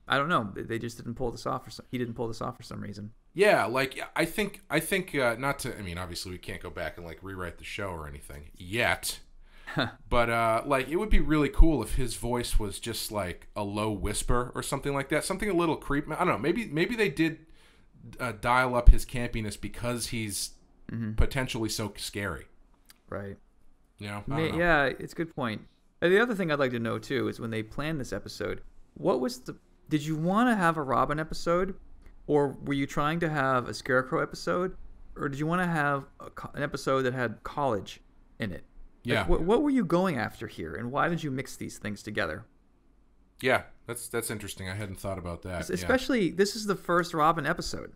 C: don't know. They just didn't pull this off. He didn't pull this off for some reason.
B: Yeah, like I think not to. I mean, obviously we can't go back and like rewrite the show or anything yet. But like it would be really cool if his voice was just like a low whisper or something like that, something a little creepy. I don't know. Maybe they did dial up his campiness because he's potentially so scary.
C: Right.
B: You know? I don't know.
C: Yeah, it's a good point. And the other thing I'd like to know too is when they planned this episode, did you want to have a Robin episode, or were you trying to have a Scarecrow episode, or did you want to have an episode that had college in it?
B: Yeah.
C: Like, what were you going after here, and why did you mix these things together?
B: Yeah, that's interesting. I hadn't thought about that.
C: Especially, this is the first Robin episode.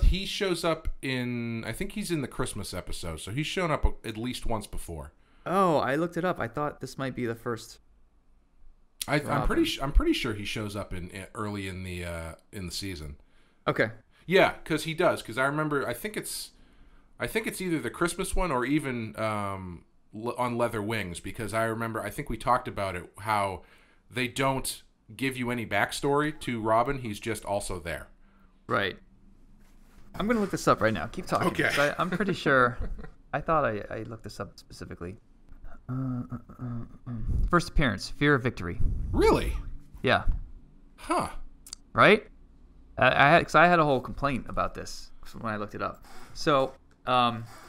B: He shows up I think he's in the Christmas episode, so he's shown up at least once before.
C: Oh, I looked it up. I thought this might be the first.
B: I'm pretty sure he shows up early in the season.
C: Okay.
B: Yeah, because he does. Because I remember, I think it's either the Christmas one or even on Leather Wings, because I think we talked about it, how they don't give you any backstory to Robin. He's just also there.
C: Right. I'm going to look this up right now. Keep talking.
B: Okay.
C: I'm pretty sure. I thought I looked this up specifically. First appearance, Fear of Victory.
B: Really?
C: Yeah.
B: Huh. Right?
C: I had a whole complaint about this when I looked it up. So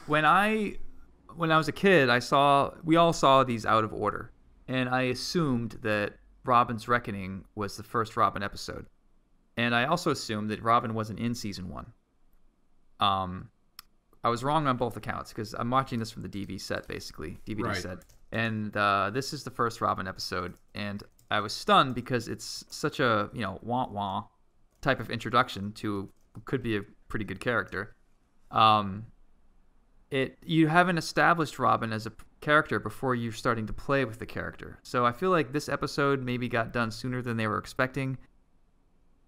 C: when I was a kid, we all saw these out of order, and I assumed that Robin's Reckoning was the first Robin episode, and I also assumed that Robin wasn't in season 1. I was wrong on both accounts because I'm watching this from the DVD set,
B: right.
C: set, and this is the first Robin episode, and I was stunned because it's such a wah wah type of introduction to could be a pretty good character. You haven't established Robin as a character before you're starting to play with the character, so I feel like this episode maybe got done sooner than they were expecting.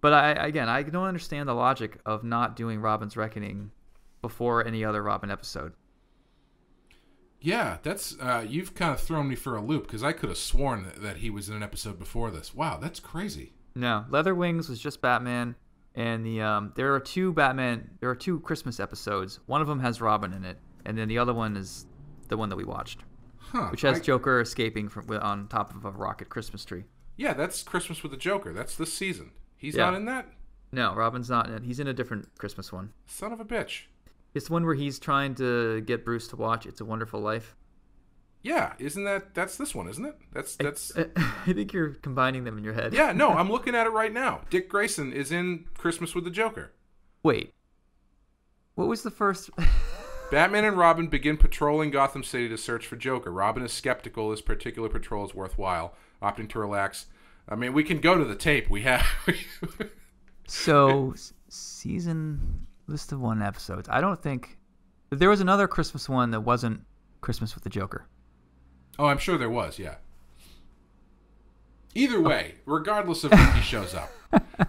C: But I don't understand the logic of not doing Robin's Reckoning before any other Robin episode.
B: Yeah, that's you've kind of thrown me for a loop, because I could have sworn that he was in an episode before this. Wow, that's crazy.
C: No, Leather Wings was just Batman, and there are two Christmas episodes. One of them has Robin in it, and then the other one is the one that we watched, which has Joker escaping on top of a rocket Christmas tree.
B: Yeah, that's Christmas with the Joker. That's this season. He's not in that?
C: No, Robin's not in it. He's in a different Christmas one.
B: Son of a bitch.
C: It's the one where he's trying to get Bruce to watch It's a Wonderful Life.
B: Yeah, that's this one, isn't it? That's.
C: I think you're combining them in your head.
B: Yeah, no, I'm looking at it right now. Dick Grayson is in Christmas with the Joker.
C: Wait. What was the first?
B: Batman and Robin begin patrolling Gotham City to search for Joker. Robin is skeptical his particular patrol is worthwhile, opting to relax. I mean, we can go to the tape. We have.
C: So, season list of 1 episodes. I don't think there was another Christmas one that wasn't Christmas with the Joker.
B: Oh, I'm sure there was. Yeah. Either way, regardless of when he shows up,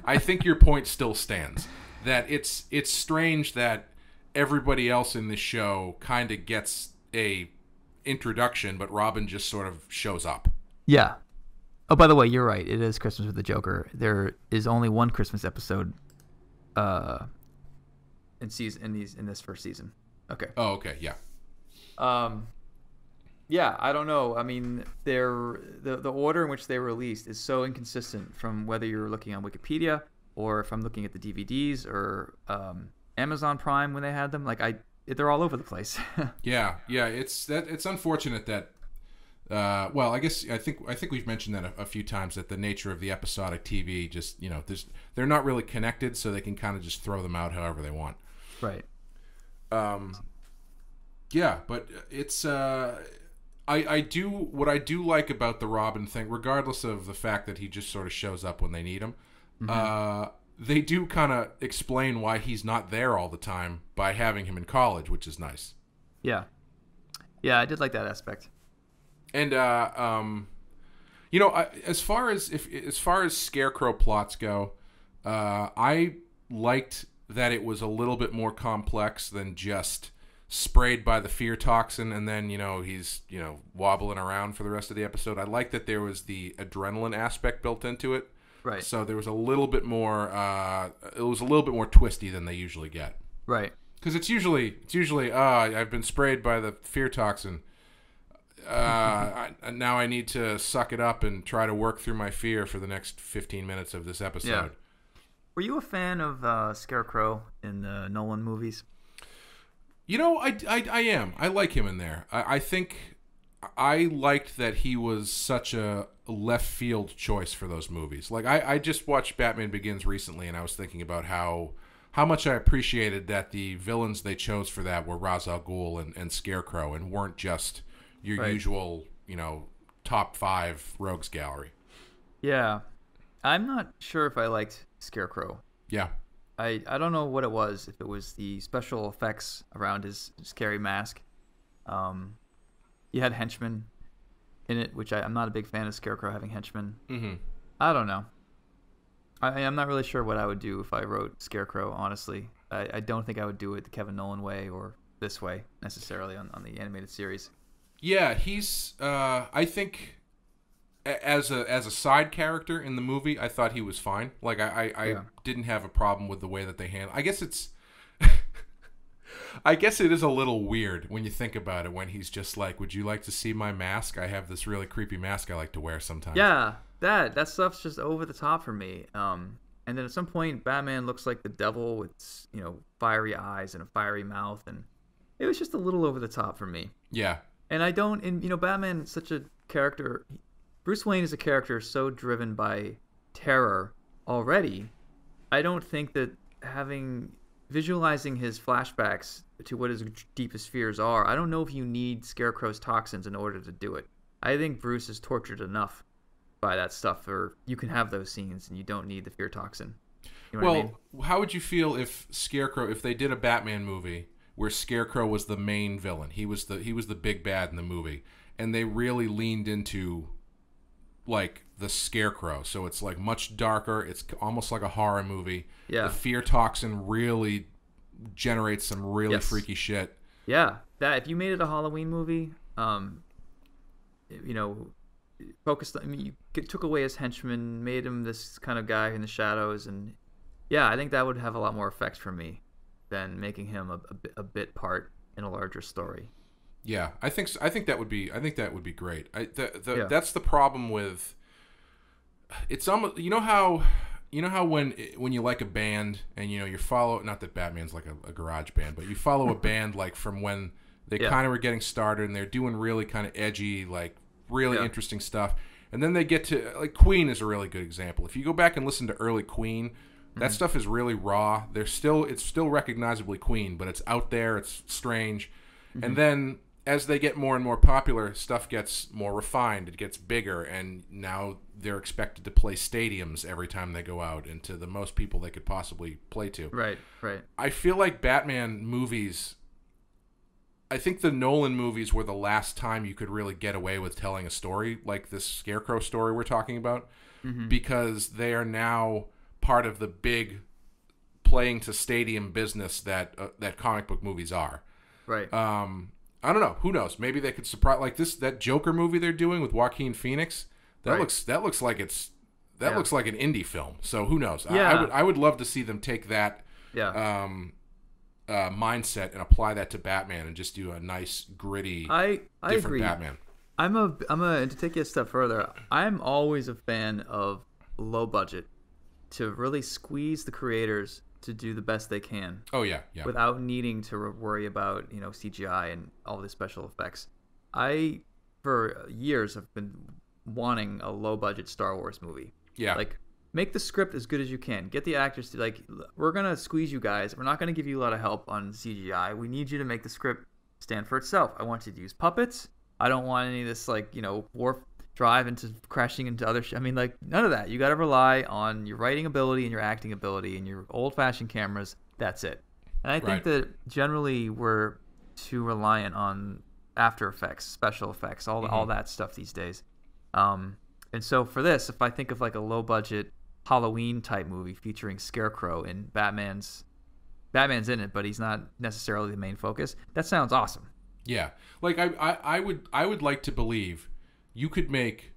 B: I think your point still stands. That it's strange that everybody else in this show kind of gets a introduction, but Robin just sort of shows up.
C: Yeah. Oh, by the way, you're right. It is Christmas with the Joker. There is only one Christmas episode in this first season. Okay.
B: Oh, okay. Yeah.
C: Yeah, I don't know. I mean, the order in which they were released is so inconsistent from whether you're looking on Wikipedia or if I'm looking at the DVDs or Amazon Prime when they had them. Like they're all over the place.
B: Yeah. It's unfortunate that Well, I think we've mentioned that a few times, that the nature of the episodic TV just, they're not really connected, so they can kind of just throw them out however they want.
C: Right.
B: Yeah, but it's I do what I do like about the Robin thing, regardless of the fact that he just sort of shows up when they need him. Mm-hmm. They do kind of explain why he's not there all the time by having him in college, which is nice.
C: Yeah. Yeah, I did like that aspect.
B: And as far as Scarecrow plots go, I liked that it was a little bit more complex than just sprayed by the fear toxin and then he's wobbling around for the rest of the episode. I like that there was the adrenaline aspect built into it.
C: Right.
B: So there was a little bit more. It was a little bit more twisty than they usually get.
C: Right.
B: Because it's usually I've been sprayed by the fear toxin. Now I need to suck it up and try to work through my fear for the next 15 minutes of this episode.
C: Yeah. Were you a fan of Scarecrow in the Nolan movies?
B: I am. I like him in there. I think I liked that he was such a left field choice for those movies. Like I just watched Batman Begins recently, and I was thinking about how much I appreciated that the villains they chose for that were Ra's al Ghul and Scarecrow, and weren't just your usual, top 5 rogues gallery.
C: Yeah. I'm not sure if I liked Scarecrow.
B: Yeah.
C: I don't know what it was, if it was the special effects around his scary mask. He had henchmen in it, which I'm not a big fan of Scarecrow having henchmen. Mm-hmm. I don't know. I'm not really sure what I would do if I wrote Scarecrow, honestly. I don't think I would do it the Kevin Nolan way or this way, necessarily, on the animated series.
B: Yeah, he's, I think, as a side character in the movie, I thought he was fine. Like, I didn't have a problem with the way that they handle. I guess it is a little weird when you think about it, when he's just like, would you like to see my mask? I have this really creepy mask I like to wear sometimes.
C: Yeah, that stuff's just over the top for me. And then at some point, Batman looks like the devil with, fiery eyes and a fiery mouth, and it was just a little over the top for me.
B: Yeah.
C: And Batman is such a character. Bruce Wayne is a character so driven by terror already. I don't think that visualizing his flashbacks to what his deepest fears are, I don't know if you need Scarecrow's toxins in order to do it. I think Bruce is tortured enough by that stuff, or you can have those scenes and you don't need the fear toxin. You know what I mean?
B: How would you feel if they did a Batman movie where Scarecrow was the main villain? He was the big bad in the movie, and they really leaned into like the Scarecrow, so it's like much darker. It's almost like a horror movie. Yeah. The fear toxin really generates some really freaky shit.
C: Yeah, that if you made it a Halloween movie, focused. You took away his henchman, made him this kind of guy in the shadows, and I think that would have a lot more effect for me than making him a bit part in a larger story.
B: Yeah, I think that would be great. That's the problem with it's almost how when you like a band and you follow, not that Batman's like a garage band, but you follow a band like from when they kind of were getting started and they're doing really kind of edgy, like really interesting stuff, and then they get to like Queen is a really good example. If you go back and listen to early Queen, that stuff is really raw. It's still recognizably Queen, but it's out there, it's strange. Mm-hmm. And then as they get more and more popular, stuff gets more refined. It gets bigger, and now they're expected to play stadiums every time they go out, and to the most people they could possibly play to.
C: Right.
B: I feel like Batman movies, I think the Nolan movies were the last time you could really get away with telling a story like this Scarecrow story we're talking about, because they are now part of the big playing to stadium business that comic book movies are. Right. I don't know. Who knows? Maybe they could surprise that Joker movie they're doing with Joaquin Phoenix. That looks like looks like an indie film. So who knows? Yeah. I would love to see them take that mindset and apply that to Batman and just do a nice gritty different agree. Batman.
C: To take it a step further, I'm always a fan of low budget, to really squeeze the creators to do the best they can.
B: Oh yeah.
C: Without needing to worry about CGI and all the special effects. I for years have been wanting a low budget Star Wars movie.
B: Yeah.
C: Like, make the script as good as you can. Get the actors to, like, we're going to squeeze you guys. We're not going to give you a lot of help on CGI. We need you to make the script stand for itself. I want you to use puppets. I don't want any of this, like, warp drive into crashing into other I mean, like, none of that. You got to rely on your writing ability and your acting ability and your old-fashioned cameras. That's it. And I think that generally we're too reliant on After Effects, special effects, all that stuff these days. And so for this, if I think of like a low-budget Halloween type movie featuring Scarecrow and Batman's in it, but he's not necessarily the main focus. That sounds awesome.
B: Yeah, like I would like to believe you could make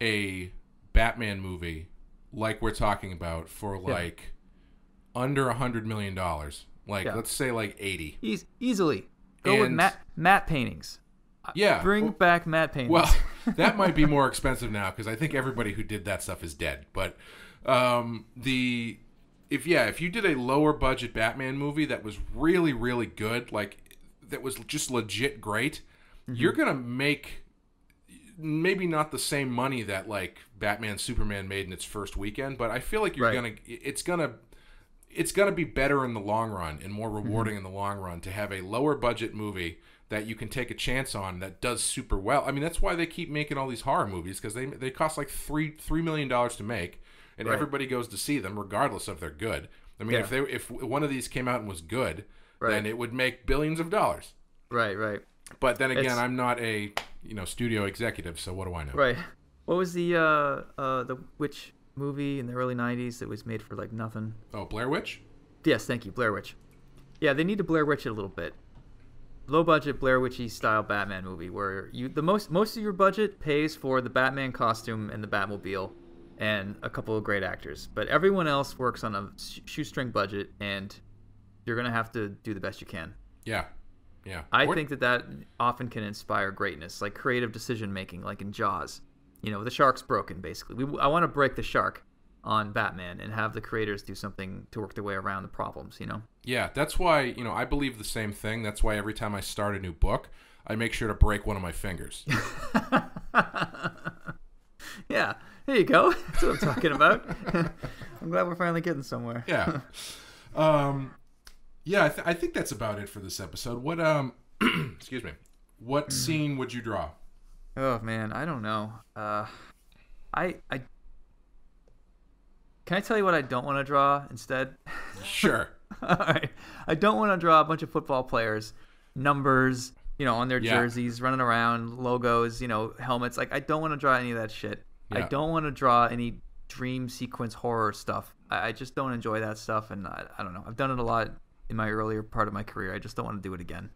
B: a Batman movie like we're talking about for like under $100 million. Like let's say like 80.
C: Easily go with matte paintings.
B: Yeah,
C: bring back matte paintings.
B: Well, that might be more expensive now because I think everybody who did that stuff is dead. But if you did a lower budget Batman movie that was really, really good, like that was just legit great, you're gonna make maybe not the same money that like Batman Superman made in its first weekend, but I feel like it's gonna be better in the long run and more rewarding in the long run to have a lower budget movie that you can take a chance on that does super well. I mean, that's why they keep making all these horror movies, because they cost like $3 million to make, and everybody goes to see them regardless if they're good. I mean, if one of these came out and was good, then it would make billions of dollars.
C: Right.
B: But then again, I'm not a studio executive, so what do I know?
C: Right. What was the witch movie in the early 90s that was made for like nothing?
B: Oh, Blair Witch?
C: Yes, thank you, Blair Witch. Yeah, they need to Blair Witch it a little bit. Low budget Blair Witchy style Batman movie where most of your budget pays for the Batman costume and the Batmobile and a couple of great actors, but everyone else works on a shoestring budget, and you're gonna have to do the best you can. Yeah. I think that often can inspire greatness, like creative decision making, like in Jaws. The shark's broken, basically. I want to break the shark on Batman and have the creators do something to work their way around the problems,
B: Yeah, that's why, I believe the same thing. That's why every time I start a new book, I make sure to break one of my fingers.
C: Yeah, there you go. That's what I'm talking about. I'm glad we're finally getting somewhere.
B: Yeah. I think that's about it for this episode. What, excuse me, what scene would you draw?
C: Oh, man, I don't know. Can I tell you what I don't want to draw instead?
B: Sure.
C: All right. I don't want to draw a bunch of football players, numbers, on their jerseys, running around, logos, helmets. Like, I don't want to draw any of that shit. Yeah. I don't want to draw any dream sequence horror stuff. I just don't enjoy that stuff, and I don't know. I've done it a lot in my earlier part of my career. I just don't want to do it again.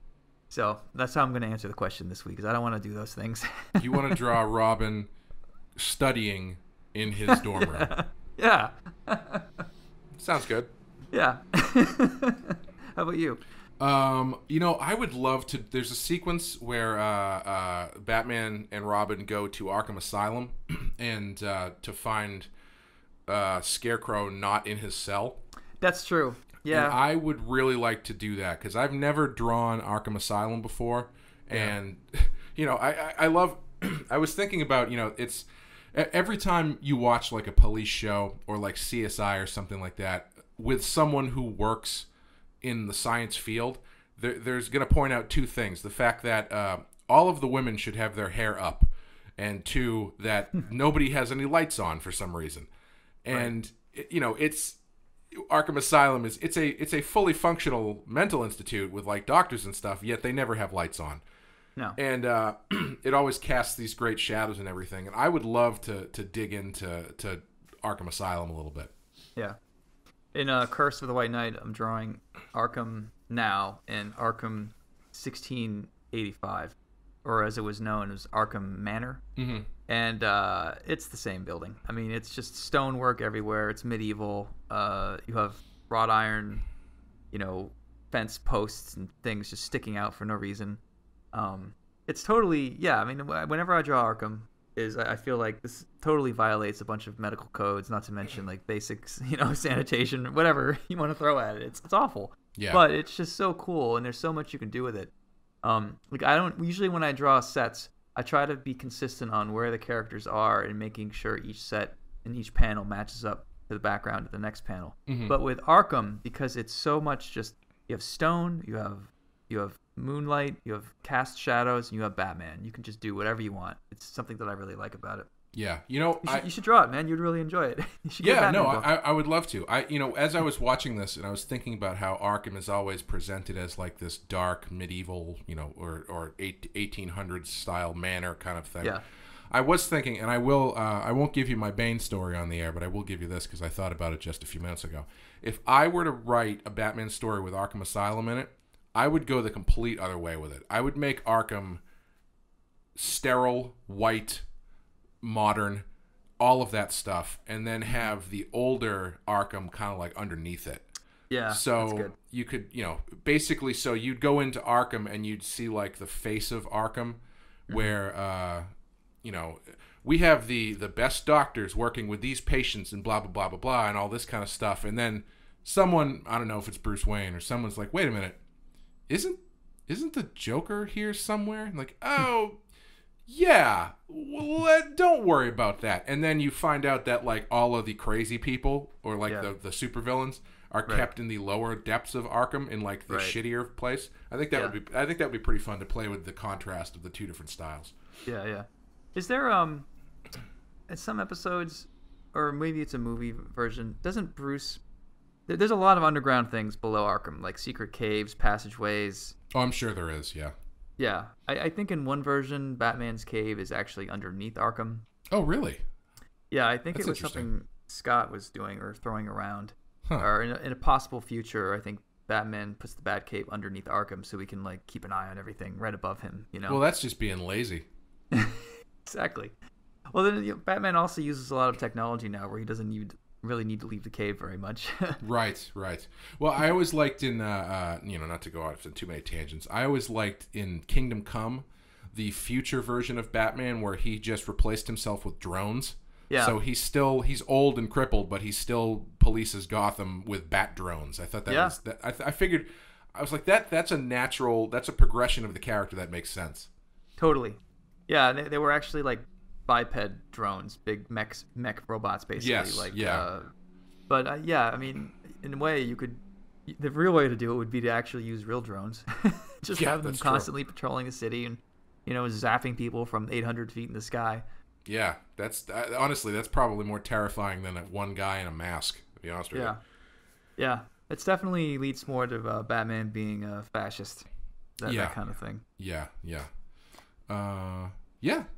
C: So that's how I'm going to answer the question this week, because I don't want to do those things.
B: You want to draw Robin studying in his dorm room.
C: Yeah.
B: Sounds good.
C: Yeah. How about you?
B: I would love to. There's a sequence where Batman and Robin go to Arkham Asylum and to find Scarecrow not in his cell.
C: That's true. Yeah.
B: And I would really like to do that because I've never drawn Arkham Asylum before. And, I love. I was thinking about, it's every time you watch like a police show or like CSI or something like that with someone who works in the science field, there's going to point out two things. The fact that all of the women should have their hair up, and two, that nobody has any lights on for some reason. And, it's Arkham Asylum it's a fully functional mental institute with like doctors and stuff, yet they never have lights on.
C: No.
B: And it always casts these great shadows and everything. And I would love to dig into Arkham Asylum a little bit.
C: Yeah. In Curse of the White Knight, I'm drawing Arkham now and Arkham 1685, or as it was known as Arkham Manor. Mm-hmm. And it's the same building. I mean, it's just stonework everywhere. It's medieval. You have wrought iron, fence posts and things just sticking out for no reason. It's totally, I mean, whenever I draw Arkham, I feel like this totally violates a bunch of medical codes, not to mention like basics, sanitation, whatever you want to throw at it. It's awful. Yeah. But it's just so cool, and there's so much you can do with it. I don't usually, when I draw sets, I try to be consistent on where the characters are and making sure each set and each panel matches up to the background of the next panel. But with Arkham, because it's so much just you have stone, you have moonlight, you have cast shadows, and you have Batman. You can just do whatever you want. It's something that I really like about it.
B: Yeah,
C: you should draw it, man. You'd really enjoy it. You should get Batman book.
B: I would love to. As I was watching this, and I was thinking about how Arkham is always presented as like this dark medieval, or 1800s style manor kind of thing.
C: Yeah.
B: I was thinking, and I won't give you my Bane story on the air, but I will give you this because I thought about it just a few minutes ago. If I were to write a Batman story with Arkham Asylum in it, I would go the complete other way with it. I would make Arkham sterile, white, modern, all of that stuff, and then have the older Arkham kind of like underneath it.
C: Yeah,
B: so
C: that's good.
B: You could, basically, so you'd go into Arkham and you'd see like the face of Arkham, where, we have the best doctors working with these patients and blah, blah, blah, blah, blah, and all this kind of stuff. And then someone, I don't know if it's Bruce Wayne or someone's like, wait a minute, isn't the Joker here somewhere? And like, oh, yeah, well, don't worry about that. And then you find out that like all of the crazy people or like the supervillains are kept in the lower depths of Arkham in like the shittier place. I think that would be pretty fun to play with the contrast of the two different styles.
C: Yeah, yeah. Is there in some episodes, or maybe it's a movie version, doesn't Bruce? There's a lot of underground things below Arkham, like secret caves, passageways.
B: Oh, I'm sure there is. Yeah.
C: Yeah, I think in one version, Batman's cave is actually underneath Arkham.
B: Oh, really?
C: Yeah, I think it was something Scott was doing or throwing around. Or in a possible future, I think Batman puts the Batcave underneath Arkham so we can like keep an eye on everything right above him.
B: Well, that's just being lazy.
C: Exactly. Well, then Batman also uses a lot of technology now, where he doesn't really need to leave the cave very much.
B: Right. Well, I always liked in, not to go off on too many tangents, I always liked in Kingdom Come, the future version of Batman where he just replaced himself with drones. Yeah. So he's old and crippled, but he still polices Gotham with bat drones. I thought I figured, I was like, that's a progression of the character that makes sense.
C: Totally. Yeah, they were actually like biped drones, big mech robots, basically.
B: Yes,
C: I mean, in a way, the real way to do it would be to actually use real drones. Just have them constantly patrolling the city and, zapping people from 800 feet in the sky.
B: Yeah, honestly, that's probably more terrifying than one guy in a mask, to be honest with you.
C: Yeah, it definitely leads more to Batman being a fascist, that kind of thing. Yeah.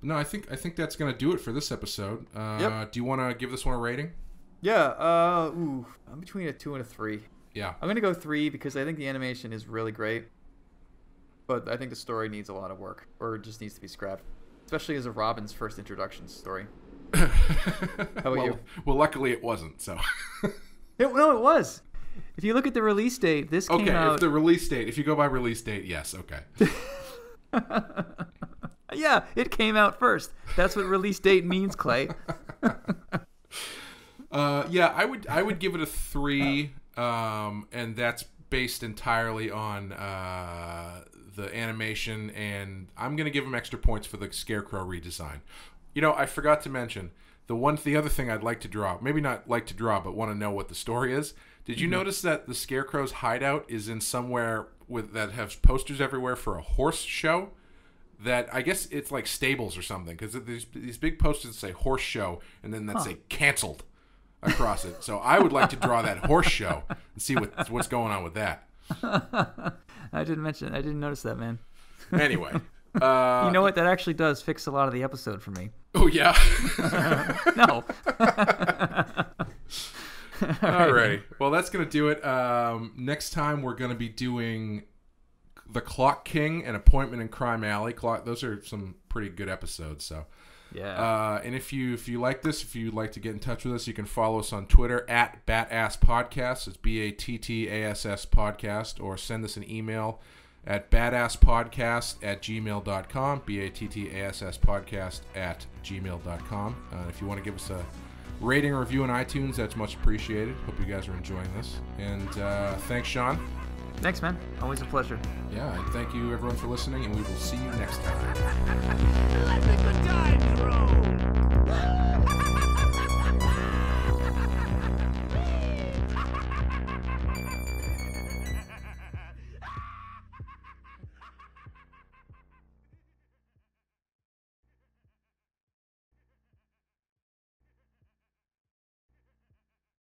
B: No, I think that's gonna do it for this episode. Do you want to give this one a rating?
C: Yeah. I'm between a 2 and a 3.
B: Yeah.
C: I'm gonna go 3 because I think the animation is really great, but I think the story needs a lot of work, or just needs to be scrapped, especially as a Robin's first introduction story. How about you?
B: Well, luckily it wasn't. So.
C: No, it was. If you look at the release date, this came out.
B: If you go by release date, yes. Okay.
C: Yeah, it came out first. That's what release date means, Clay.
B: I would give it a 3, and that's based entirely on the animation, and I'm gonna give him extra points for the Scarecrow redesign. I forgot to mention the other thing I'd like to draw. Maybe not like to draw, but want to know what the story is. Did you notice that the Scarecrow's hideout is in somewhere that has posters everywhere for a horse show? That I guess it's like stables or something, because there's these big posters that say horse show and then that say canceled across it. So I would like to draw that horse show and see what's going on with that.
C: I didn't notice that, man.
B: Anyway,
C: you know what? That actually does fix a lot of the episode for me.
B: Oh yeah.
C: No.
B: Alrighty. Well, that's gonna do it. Next time we're gonna be doing The Clock King and Appointment in Crime Alley. Those are some pretty good episodes. So
C: yeah.
B: And if you like this, if you'd like to get in touch with us, you can follow us on Twitter at BATTASS Podcast. It's BATTASS Podcast, or send us an email at batasspodcast@gmail.com. BATTASSpodcast@gmail.com. If you want to give us a rating or review on iTunes, that's much appreciated. Hope you guys are enjoying this. And thanks, Sean.
C: Thanks, man. Always a pleasure.
B: Yeah, and thank you, everyone, for listening, and we will see you next time.